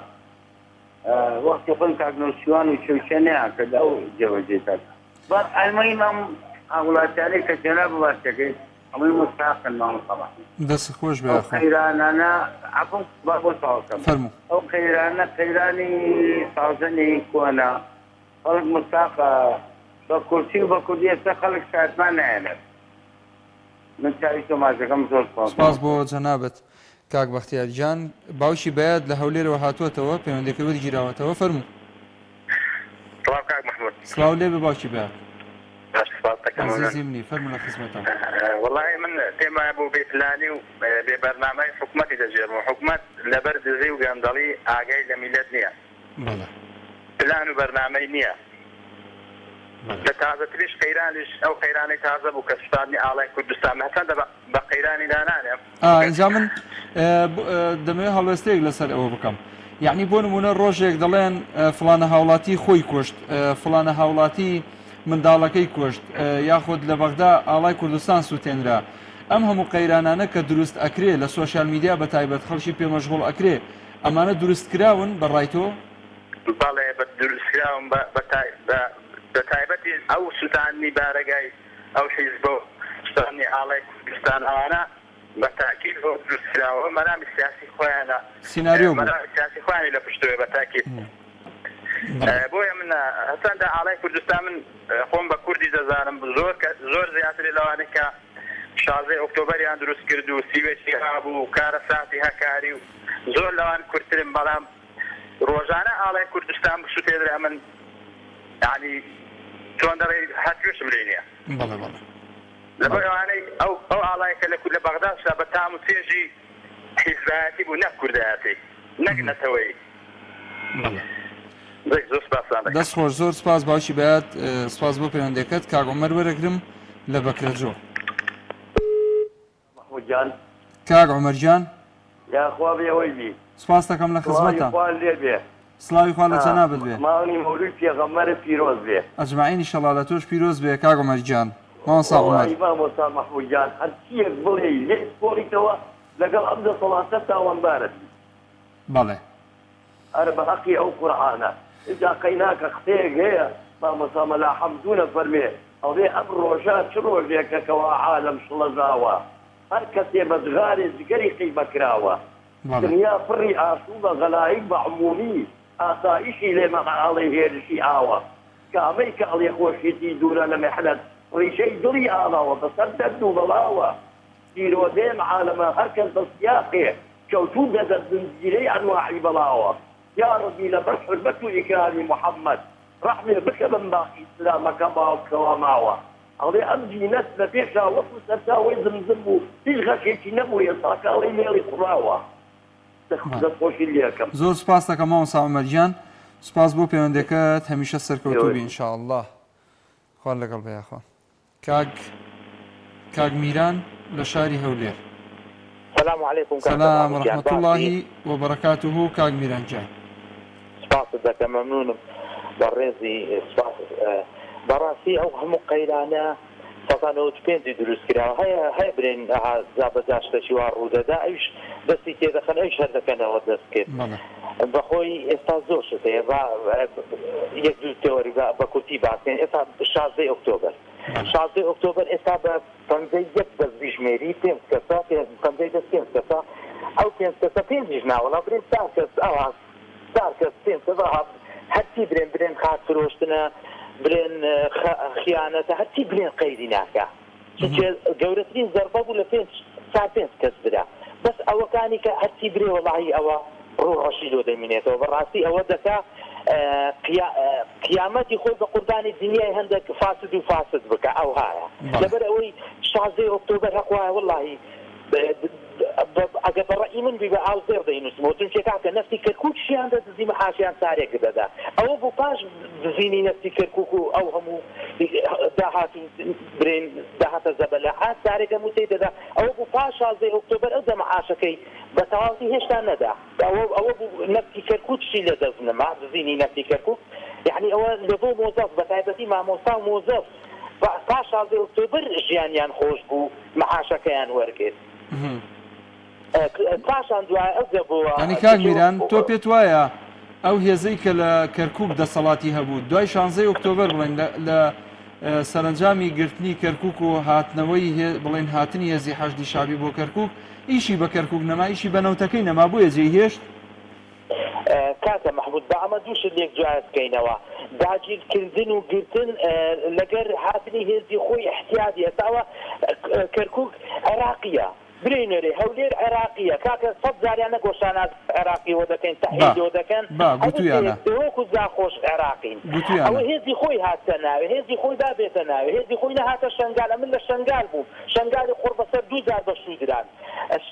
S9: وەختی خۆی کاکنۆسیوان و چێوچێ نەیان کرد ئەو جێوەجێکات بەس ئەلمەی مام وڵاتیانەی کە جەناب باشەکەی ئەمەی مستاقن مامۆستا
S1: دەست خۆش بێ
S9: ئەو قەیرانانە عەفو با بۆ ساڵکەم
S1: فەرموو
S9: ئەو قەیرانە قەیرانی سازنی کۆنا خەڵک مستاقە بە کورسی و بە کوردی ئێستا خەڵک شادمان نایەنێت من چاوی تۆمازەکەم زۆر
S1: سپاس بۆ جەنابەت کاک بەختیارجان باوشی بەیاد لە هەولێرەوە هاتووەتەوە پەیوەندیەکەی گیراوەتەوە فەرموو
S3: سلام کاک محمود
S1: سلااو لێ بێ باوکی بەیاد
S3: سپاس دەکەم
S1: عزیزی منی فەرموو لە خزمەتەوە
S3: والله من تێما بوو بێپلانی و بێ بەرنامەی حکومەتی دەژێرم حکومەت لەبەر دزی و گەندەڵی ئاگای لە میلەت نییە پلان و بەرنامەی نییە لە تازەتریش قەیرانیش ئەو قەیرانی تازە بوو کە سوپاندنی ئاڵای کوردستان هەچەندە بە قەیرانی دانانێ
S1: ئینجا من دەمەوێت هەڵوێستەیەک لەسەر ئەوە بکەم یعنی بۆ نمونە ڕۆژێک دەڵێن فلانە هاوڵاتی خۆی کوشت فلانە هاوڵاتی منداڵەکەی کوشت یاخود لە بەغدا ئاڵای کوردستان سووتێنرا ئەم هەموو قەیرانانە کە دروست ئەکرێ لە سۆشیال میدیا بە تایبەت خەڵکی پێمەشغوڵ ئەکرێ ئەمانە دروستکراون بە ڕایتۆ
S3: بەڵێ بە دروستکراون بە تایبەتی ئەو سووتانی بارەگای ئەو حیزب بۆ سووتانی ئاڵای کوردستان ئەوانە بە تاکید بۆ دروستکراوە مەرامی سیاسی خۆیانە
S1: سیناریۆ
S3: سیاسی خۆیانی لە پشتوێ بە تاکید بۆیە من هەچەندە ئاڵای کوردستان من خۆم بە کوردی دەزانم زۆر زیاتری لەوانەیە کە 16 ئۆکتۆبەریان دروست کرد و سیوێکی هابوو و کارە ساتی هەکاری و زۆر لەوان کورتترم بەڵام ڕۆژانە ئاڵای کوردستان بسووتێدرا من یعنی چۆن دەڕێ هەتوێشم لێ نییە لەبەر ئەوانەی ئەو ئاڵایەکە لە بەغدادشا بە تام و چێژی حیزبایەتی بوو نەک کوردایەتی نەک نەتەوەی
S1: دەست خۆش زۆر سپاس باوکی بەیاد سپاس بۆ پەیوەندیەکەت کاک عومەر وەرەگرم لە بەکرەجۆ
S2: محمودجان
S1: کاک عومەرجان
S2: یاخوا بێەوەی بی
S1: سپاس دەکەم لە خزمەتە
S2: لێ بێ
S1: سڵاوی خوا لە جەنابەت بێ
S2: ماڵی مەولوی پێغەمبەر پیرۆز بێ
S1: ئەجمعین ئینشەڵا لە تۆش پیرۆز بێ کاک عومەرجان مامۆستا عومەر
S2: مامۆستا محمودجان هەرچیەک بڵێ لێ سپۆریتەوە لەگەڵ ئەم دەسەڵاتە تاوانبارت
S1: بەڵێ
S2: ئەرە بە حەقی ئەو قورعانە ئجا قەیناکە قسەیەک هەیە مامۆستا مەلا حەمدوونە فەرمێ ئەڵێ ئەم ڕۆژە چ ڕۆژێکە کەوا عالەم شڵەزاوە هەر کەسێ بەدغارێ جگەری قەیمە کراوە دنیا پڕی ئاسوودە غەلایب بە عمومی ئاسایشی لێ مەعاڵی هێرشی ئاوە کامەی کە ئەڵێ خۆشیێتی دوورە لە مەحنەت ڕیشەی دڵی ئاڵاوە بەسەر دەرد و بەڵاوە دیرۆدێم عالەمە هەر کەس دەستیاقێ کەوتوو دەدەت زنجیرەی ئەنواعی بەڵاوە یا ڕەبی لەبەر حورمەت و ئیکرامی محەممەد ڕەحمێ بکە بم باقی ئیسلامەکە باوکەوە ماوە ئەڵێ ئەم جینەت لە پێشا وەکو سەرچاوی زمزم بوو هیچ غەشێکی نەبوو ئێستاکە ئەڵێ مێڵی قوڕاوە
S9: دەستخۆشی لێکم.
S1: زۆر سپاس دەکەم مامۆستا عومەرگیان، سپاس بۆ پەیوەندەکەت، هەمیشە سەرکەوتووبی ئینشاءالله. خوا لەگەڵ بە یاخوا. کاک میران لە شاری هەولێر.
S10: السلام عليكم.
S1: سلام ورحمة الله وبركاته. كاك ميران جاي.
S10: سپاس دەکەم، مەمنونم بەڕێزی سپاس بەڕاستی ئەو هەموو قەیرانە 1995 دروست کراوە هەیە برێن زابەداشتەشی وا ڕوودەدا ئەوش دەستی تێدەخەن ئەوش هەر دەکەنەوە دەست کرد بەخۆی ئێستا زۆر شت هەیە یەک دوو تێوەری بە کورتی باسێن ئێستا 16 ئۆکتۆبەر 16 ئۆکتۆبەر ئێستا بە 51 دەست بیژمێری 5 کەسا 5 کەسا ئەو 5 کەسە 5 ناوەڵا برێن 4 کەس ئەوە 4 کەس 5 کەس هەرچی برێن خات فرۆشتنە برێن خیانەتە هەرچی برێن قەیدی ناکە چونکە گەورەترین زەربە بوو لە 5 کەس برا بەس ئەوەکانی کە هەرچی برێ وەڵاهی ئەوە ڕۆڕەشی لۆ دەمینێتەوە بەڕاستی ئەوە دەکا قیامەتی خۆی بە قوربانی دنیای هەندێک فاسد بکە ئەو هایە لەبەر ئەوەی 16 ئۆکتۆبەر هەقوایە وەڵاهی ئەگە بەڕەئی من بی بە ئاو زێر دەینوسمەوە چونکە کاکە نەفتی کەرکووک شیان دەدزی مەحاشیان سارێک دەدا ئەوە بۆ پاش دزینی نەفتی کەرکووک و ئەو هەموو داهاتی برێن داهاتە زەبەلەحات سارێک هەموو تێ دەدا ئەوە بۆ پاش 16 ئۆکتۆبەر ئەو دەمەحاشەکەی بە تەواوی هێشتا نەدا ئەوە بوو نەفتی کەرکووک شی لە دەست نەما دزینی نەفتی کەرکووک یعنی ئەوە لە بۆ مۆزەف بە تایبەتی مامۆستا و مۆزەف پاش 16 ئۆکتۆبەر ژیانیان خۆش بوو مەحاشەکەیان وەرگرت پاشان دوای ئەو دەبووە
S1: ینی کاک میران تۆ پێت وایە ئەو هێزەی کە لە کەرکووک دەسەڵاتی هەبوو دوای 16 ئۆکتۆبەر بڵێن لە سەرنجامی گرتنی کەرکووک و هاتنەوەی بڵێن هاتنی هێزی حەشدی شابی بۆ کەرکووک ئیشی بە کەرکووک نەما ئیشی بە نەوتەکەی نەما بووە جێهێشت
S10: کاتە محمود بە ئەمە دووشت لێک جوایت بکەینەوە داگیرکردن و گرتن لەگەر هاتنی هێزی خۆی احتیاطی ئێستاوە کەرکووک عێراقیە برێنەرێ هەولێر عێراقیە کاکە 100 جاریان نەگۆشانات عێراقیەوە دەکەین تەحیدەوە دەکەن وەکو زاخۆش عێراقین ئەوە هێزی خۆی هاتە ناوێ هێزی خۆی دابێتە ناوێ هێزی خۆی نەهاتە شەنگال من لە شەنگال بووم شەنگالی قوڕ بەسەر 2000 بەشودران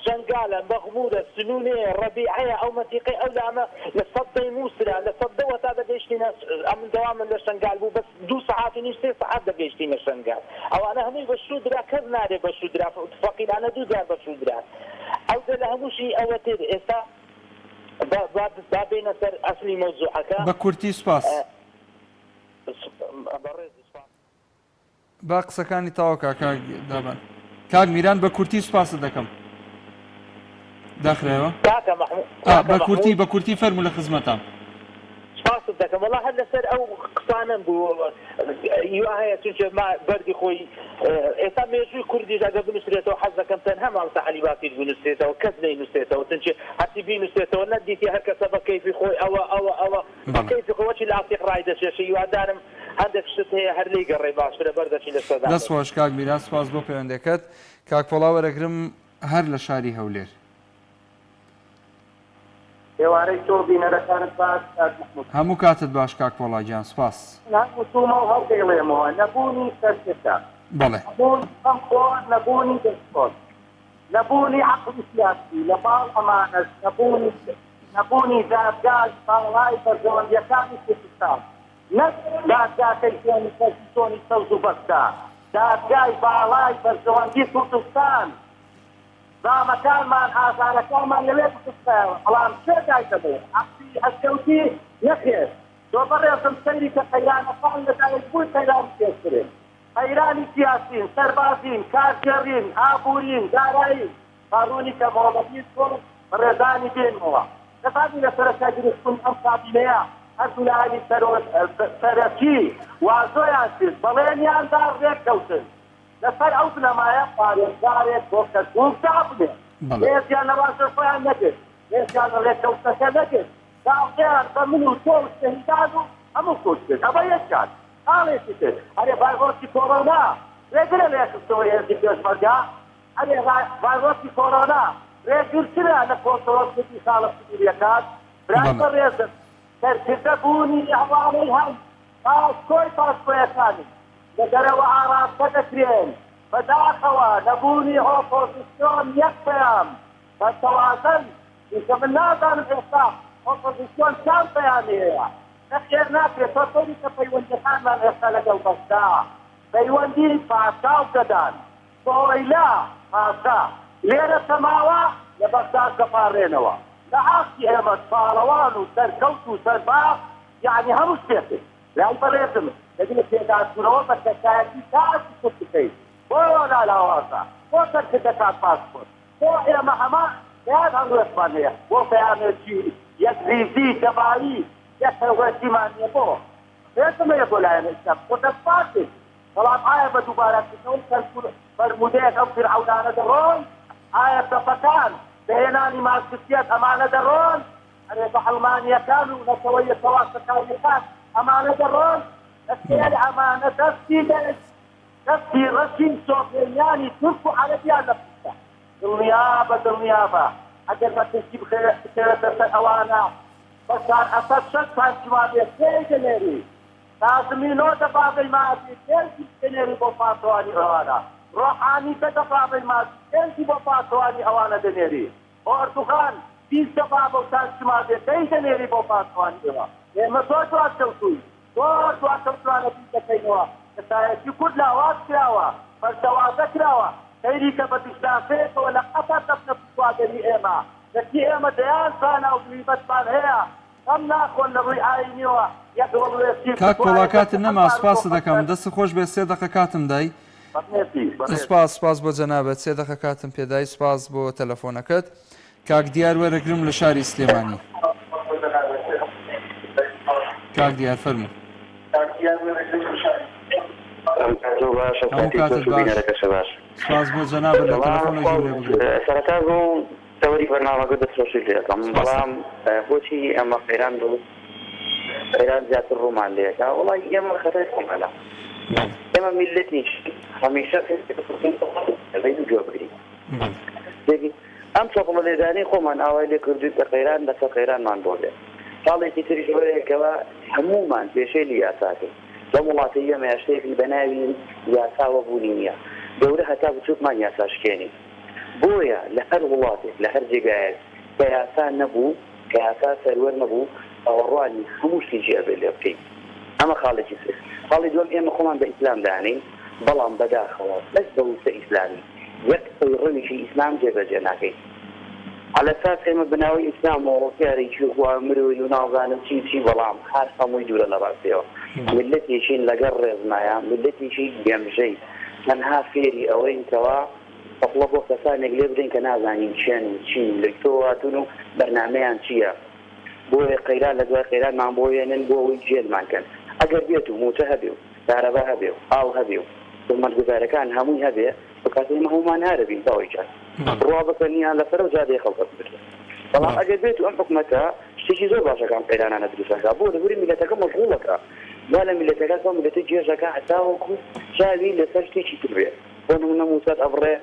S10: شەنگالە بەغمورە سنوونێ ڕەبیعەیە ئەو مەتیقی ئەو لامە لە 100 مووسرا لە 100 تا دەگەیشتینە ئەمن دەوام من لە شەنگال بوو بەس 2 سەعاتی نیش 3 سەعات دەگەیشتینە شەنگال ئەوانە هەمووی بەشودرا کەس نارێ بەشودرا فەقیرانە 2000 بەشودران ئەو لە هەمووشی ئەوە تێ ئێستا بابێنە سەر ئەسلی مەوزوعەکە
S1: بە کورتی سپاس با قسەکانی تاوەکە دابن کاک میران بە کورتی سپاست دەکەم داخرەوە بە کورتی فەرموو لە خزمەتان
S10: سپاست دەکەم وەڵا هەر لەسەر ئەو قسانم بوو هیوا هەیە چونکە بەردی خۆی ئێستا مێژووی کوردیش ئەگە بنووسرێتەوە حەز دەکەم تەنها مامۆستا عەلی باقیر بنووسرێتەوە کەس نەینووسێتەوە چونکە هەرچی بینووسێتەوە نەدیتی هەر کەسە بە کەیفی خۆی ئەوە بە کەیفی خۆی لە ئافریق ڕای دەچێشە هیوادارم هەندێک شت هەیە هەر لێی گەڕێ باشترە بەردەچین لە سەدا
S1: دەستخۆش کاک میران سپاس بۆ پەیوەندەکەت کاک پۆڵا وەرەگرم هەر لە شاری هەولێر
S9: ئێوارەی تۆ بینەرەکانت باش
S1: هەموو کاتت باش کاک پۆڵا گیان سپاس
S9: ناوتومە و هەڵدەیڵێمەوە نەبوونی سەرکەتا
S1: بەڵێ
S9: نەبوونی دەستخۆش نەبوونی عەقڵی سیاسی لە باڵ ئەمانەت نەبوونی دادگای باڵای بەرژەوەندیەکانی کوردستان نەک دادگاکەی تۆنی سەوز و بەستا دادگای باڵای بەرژەوەندی کوردستان دامەکانمان ئازارەکانمان لەوێ بکوستایەوە بەڵام چێ دایتەبێت عەقڵی ئەسکەوتی نەخێت تۆ بەڕێزم سەیری کە قەیرانەکان لەدایک بووی قەیرانی پێشترێن قەیرانی سیاسین سەربازین کارگەڕین ئابوورین دارایی قانونی کە مۆڵەتی تۆ بەڕێزانی دێنەوە دەفاتی لە سەرەتا دروستبوون ئەم کابینەیە هەردوو لە عالی سەرەکی وازۆیان کرد بەڵێنیاندا ڕێککەوتن لەسەر ئەو بنەمایە پارێزگارێک بۆ کەرکووک دابنێ هێزیان لەوازە خۆیان نەکرد هێزیان لە ڕێککەوتەکە نەکرد داڵێیان بە من و تۆ و شەهیدان و هەموو کۆچ کرد ئەمە یەکیان حاڵێکی کرد هەرێ ڤایرۆسی کۆڕۆنا ڕێگرە لێکردەوە هێزی پێشمەرگا هەرێ ڤایرۆسی کۆڕۆنا ڕێگرترە لە کۆنتڕۆڵکردنی خاڵە سنووریەکان برای بەڕێزم سەرکردە بوونی ئەوانەی هەم پاسکۆی پاسکۆیەکانی لە دەرەوە ئاراستە دەکرێن بەداخەوە نەبوونی ئۆپۆزیسیۆن یەک پەیام بەتەوازن
S2: إذا من نازل الإحساس أوبوزيسيون كاملة هي نخير ناكي تطوري كفيوندخان من إحسالك البسطاء فيوندي فاسا وكدان طويلا فاسا ليرة سماوة يبسطاء كفارينوا لعاقي همت فالوان وسركوت وسرباق يعني هم الشيخي لا يبريتم لكن السيدات كنوا بكتاكي تاسي كتكي ولا لا واسا وتركتكات باسبور وإلى محما هذا هو إسبانيا وفي شيء يكريزي تبعي يسوي سيمان يبو هذا ما يقول عن الإسلام وتفاصيل طبعا آية بدوبارة تقول فرموديك أو فرعونان درون آية تفتان بيناني مع السياسات أمانة درون أنا بحلمانيا كانوا نسوي سواء كان أمانة درون السيادة أمانة تفتي رشيد سوفياني تركوا على ديال نفسها النيابة أجل ما تجيب خيرة أوانا بسار أسد شخص جوابي كيجنري لازمينو دباب الماضي كيجنري بفاتواني أوانا روحاني دباب الماضي كيجي بفاتواني أوانا دنيري أردوغان بيز دباب وسان جوابي كيجنري بفاتواني أوانا مسوجو أتوتوي دوردو أتوتوانا بيزا كينوا كتايجي كلها واسكراوا فالتوازا كراوا خيريك بتشتافيك ولا قطع تفنى بسواقني إيما لكي إيما ديان فانا وبيبت فان هيا كم ناخون لبوي آينيوا يدول ويسيب
S1: کاک وڵاکات نەما سپاس دەکەم دەست خۆش بێت 3 دقە کاتم دای سپاس بۆ جەنابەت 3 دقە کاتم پێدای سپاس بۆ تەلەفۆنەکەت کاک دیار وەرەگرم لە شاری سلێمانی کاک دیار فەرموو سپاس بۆ جەنابەت لە تەلەفۆنە ژوورێ بگرێت
S11: سەرەتا بۆ تەوەری بەرنامەکە دەستخۆشی لێ دەکەم بەڵام بۆچی ئەمە قەیران دەوت قەیران زیاتر ڕوومان لێ دەکا وەڵی ئێمە خەتای کۆمەلە ئێمە میلەتیش هەمیشە دەبێت جۆ بگرین ئەم چۆپڵە لێدانی خۆمان ئاوای لێ کردووی بە قەیران لەسەر قەیرانمان بۆ لێ ساڵێکی تریش وەیەکەوە هەمومان پێشەی لە یاساکەین لە وڵاتی ئێمە هێشتێکی بەناوی یاساوە بوونی نییە گەورە هەتا بچووکمان یاساشکێنی بۆیە لە هەر وڵاتێک لە هەر جێگایەک کە یاسا نەبوو کە یاسا سەروەر نەبوو ئەوەڕوانی هەموو شتێکی ئەبێ لێ بکەین ئەمە خاڵێکی سێ خاڵی دووەم ئێمە خۆمان بە ئیسلام دانین بەڵام بەداخەوە بەس بە وسە ئیسلامی یەک ڕەویشی ئیسلام جێبەجێ ناکەین على اساس ئێمە بناوی ئیسلام و ڕۆکارێکی خوا مرۆی و ناوزانم چی بەڵام هەر هەمووی دوورە لە ڕاستیەوە ملەتێکین لەگەڵ ڕێزمایە ملەتێکی گەمژەی تەنها فێری ئەوەین کەوا بەڵە بۆ کەسانێک لێ بدەین کە نازانین چێن و چین لە تۆ هاتون و بەرنامەیان چییە بۆیە قەیران لە دوای قەیرانمان بۆیێنن بۆ ئەوەی جێلمانکەن ئەگەر بێت و موتە هەبێ و دارەبا هەبێ و ئاو هەبێ و خزمەتگوزارەکان هەمووی هەبێ بەکات ئێمە هەمومان هارەبین تاوەی چات ڕوا بکەنیان لەسەر و جادەی خەڵکەت بکرێت بەڵام ئەگەر بێت و ئەم حکومەتە شتێکی زۆر باشەکان قەیرانانە دروستەکە بۆ لەبوری میلەتەکە مەشغوڵەکە وا لە میلەتەکە کە میلەتی جێژەکە هەتاوەکو چاوی لەسەر شتێکی تر بێ بۆ نمونە موسات ئەبڕێ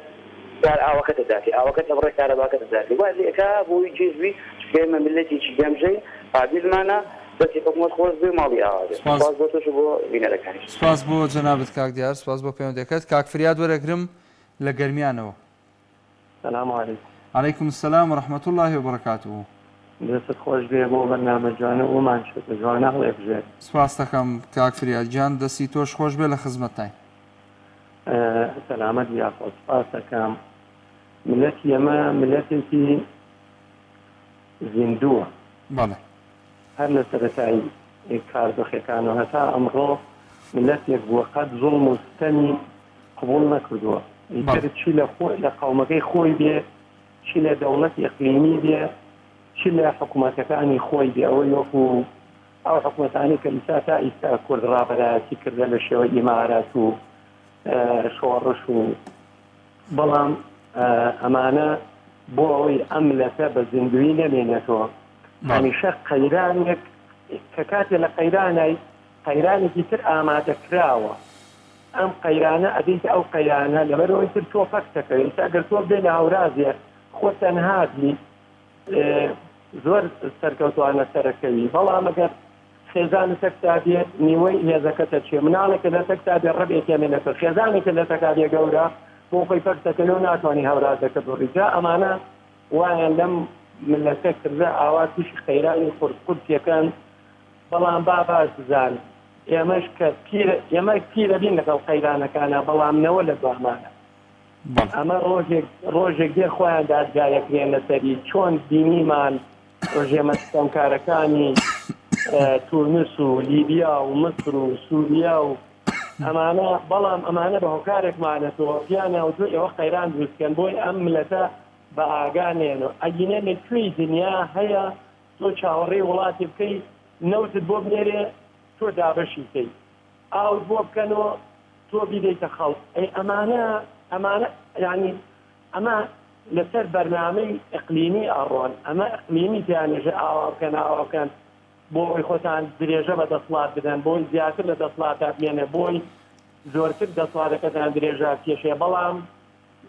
S11: کار ئاوەکەتە داتی ئاوەکەت ئەبڕێ کارەباکەتە داتی وا لێکە بۆی جێزبی ئێمە میلەتێکی گەمژەی قابیلمانە دەستی حکومەت خۆش بێ ماڵی ئاوا بێ سپاس بۆ تۆش بۆ بینەرەکانی
S1: سپاس بۆ جەنابەت کاک دیار سپاس بۆ پەیوەندیەکەت کاک فریاد وەرەگرم لە گەرمیانەوە
S12: سلام علیکم
S1: علیکم السلام ورحمة الله وبركاته
S12: دەست خۆش بێ بۆ بەرنامە جوانە ومان شێتە جوانە هەڵێبژێت
S1: سپاس دەکەم کاک فریاد گیان دەستی تۆش خۆش بێ لە خزمەتتای
S12: سەلامەت یاخۆ سپاس دەکەم ملەتی ئێمە ملەتێکی زیندووە
S1: بەڵێ
S12: هەر لە سەرەتایی کاربەخەکان و هەتا ئەمڕۆ ملەتێک بووە قەت زوڵم و ستەمی قبوڵ نەکردووە ئیتر چی لە قەومەکەی خۆی بێ چی لە دەوڵەت ئیقلیمی بێ چی لە حکوومەتەکانی خۆی بێ ئەوەی وەکو ئەو حکوومەتانی کە ئیستا تا ئیستا کورد ڕابەرایەتی کردە لە شێوە ئیمارات و شۆڕش و بەڵام ئەمانە بۆ ئەوەی ئەم ملەتە بە زیندوی نەمێنێتەوە هەمیشە قەیرانێک کە کاتێ لە قەیرانێکی تر ئامادەکراوە ئەم قەیرانە ئەدەیت ئەو قەیرانە لەبەرەوەی تر تۆ فەک دەکەوێت ئەگەر تۆ بێ لە هاورازێ خۆ تەنهابی زۆر سەرکەوتوانە سەرەکەوی بەڵام ئەگەر خێزانە تەکتا بێت نیوەی هێزەکەتە چێ مناڵێکە لە تەکتا بێ ڕەبێت هێمێنەکە خێزانێکە لە تەکا بێ گەورە بۆ خۆی فەک دەکەن و ناتوانانی هاورازەکە بڕیجا ئەمانە وایە لەم ملەتە کردە ئاوا تووشی خەیرانی قورسیەکان بەڵام باش بزانن ئێمەش کە ئێمە پیرە بین لەگەڵ قەیرانەکانە بەڵامنەوە لە دوامانە ئەمە ڕۆژێک دێ خۆیان دادگایەکرێن لەسەری چۆن دینیمان ڕۆژێمە ستەمکارەکانی تونس و لیبیا و مصر و سووریا و ئەمانە بەڵام ئەمانە بە هۆکارێکمانەتەوە پیانە و دوو ئێوە قەیران دروستکەن بۆی ئەم ملەتە بە ئاگانێن و ئەگینە لە کوێی دنیا هەیە تۆ چاوەڕێی وڵاتی بکەی نەوتت بۆ بنێرێ تۆ دابەشی بکەی ئاوت بۆ بکەنەوە تۆ بیدەیتە خەڵک ئەی ئەمانە یعنی ئەمە لەسەر بەرنامەی ئەقلیمی ئەڕۆن ئەمە ئەقلیمی پیانێژە ئاواکەن ئاواکەن بۆی خۆتان درێژە بە دەسڵات بدەن بۆی زیاتر لە دەسڵاتە بێنێ بۆی زۆرتر دەسڵاتەکەتان درێژە کێشێ بەڵام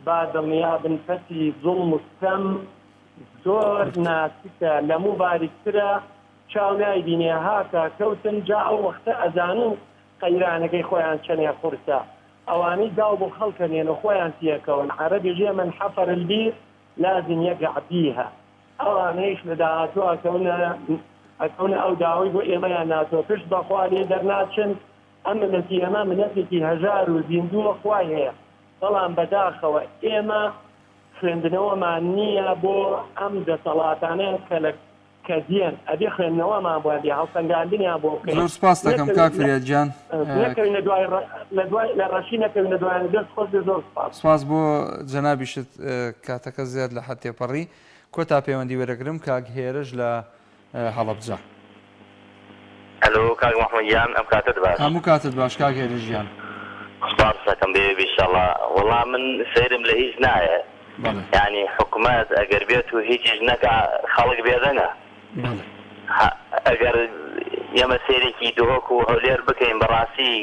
S12: با دڵنیابن کەسی زوڵم و ستەم زۆر ناسکە لەموو باریکترە چاو نایبینێ هاکە کەوتن جا ئەو وەختە ئەزانن قەیرانەکەی خۆیان چەنێ قورسە ئەوانەی داو بۆ خەڵکەنێن و خۆیان تێکەون عەرەبی ژێ من حەفەر البیر لازم یەقع بیها ئەوانەیش لە داهاتوو ئەکەونە ئەو داوای بۆ ئێمەیان ناتۆ پشت بەخوا لێ دەرناچن ئەم ملەتی ئەمە ملەتێکی هەژار و زیندووە خوای هەیە بەڵام بەداخەوە ئێمە خوێندنەوەمان نییە بۆ ئەم دەسەڵاتانەیە کە دیێن ئەبێ خوێندنەوەمان بۆ بێ هەڵسەنگاندنیان بۆ بکەین
S1: زۆر سپاس دەکەم کاک فرێدجان
S12: نەکەوین لە ڕەشی نەکەوین لە دوایان دەست خۆش زۆر
S1: سپاس بۆ جەنابیشت کاتەکە زیاد لە حد تێپەڕی کۆتا پەیوەندی وەرەگرم کاک هێرش لە هەڵەبجە
S13: ئەلۆ کاک محمەدیان ئەم کاتت باش
S1: هەموو کاتت باش کاک هێرشیان
S13: سپاس دەکەم بێ بیشەڵا وەڵام من سەیرم لە هیچ نایە یعنی حکومەت ئەگەر بێت و هیچیش نەکە خەڵک بێدەنە ئەگەر ئێمە سێرێکی دۆک و هەولێر بکەین بەڕاستی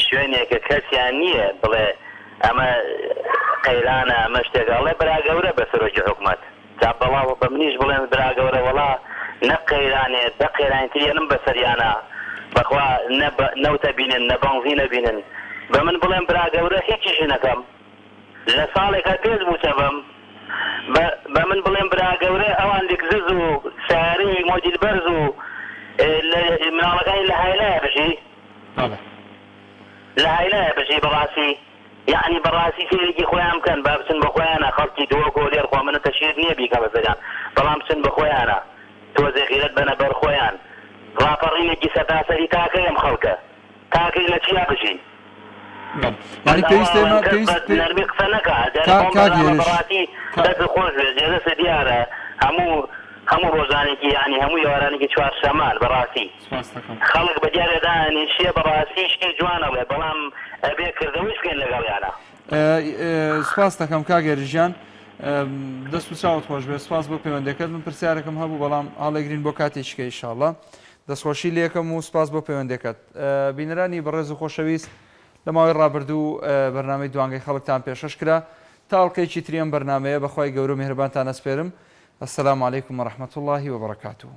S13: شوێنێکە کەسیان نییە بڵێ ئەمە قەیرانە ئەمە شتێکڵێ براگەورە بەسەرۆکی حکومەت جا بەڵاو بە منیش بڵێن براگەورە وەڵا نە قەیرانێت دە قەیرانتریانم بەسەریانە بەخوا نەوتە بینن نە بەنزی نەبینن بە من بڵێن براگەورە هیچیش نەکەم لە ساڵێکە پێش بووچە بەم بە من بڵێن براگەورە ئەوان لێکزز و ساری مۆجیل بەرز و مناڵەکانی لە هایلایە بژی لە هایلایە بژی بەڕاستی یعنی بەڕاستی فێرێکی خۆیان بکەن با بچن بە خۆیانە خەڵکی دۆکۆ لێر خوا منە تەشیر نییە بیکە بەسەریان بەڵام بچن بە خۆیانە تۆزێ غیرەت بەنە بەر خۆیان ڕاپەڕینێکی سەتاسەری تاکەی ئەم خەڵکە تاکەی لە چیا بژی
S1: يعني
S13: پێویستە نەرمی قسە نەکە بەڕاستی دەست خۆش بێ جێدەسە دیارە هەموو ڕۆژانێکی یعنی هەموو ئێوارانێکی چوارشەمان بەڕاستی خەڵک بە دیارێدانیشیە بەڕاستی شتی جوانەڵێ بەڵام ئەبێ کردەوەی بکەین لەگەڵیانە
S1: سپاس دەکەم کاک هێرشیان دەست و چاوت خۆش بێ سپاس بۆ پەیوەندەکەت من پرسیارەکەم هەبوو بەڵام هەڵێگرین بۆ کاتێکیکە ئینشاڵڵا دەستخۆشی لێکەم و سپاس بۆ پەیوەندەکەت بینەرانی بەڕێز و خۆشەویست لە ماوەی ڕابردوو بەرنامەی دوانگەی خەڵکتان پێشەش کرا تاڵقەیەکی تریەم بەرنامەیە بەخوای گەورە و میهرەبانتان ئەسپێرم. السلام عليكم ورحمة الله وبركاته.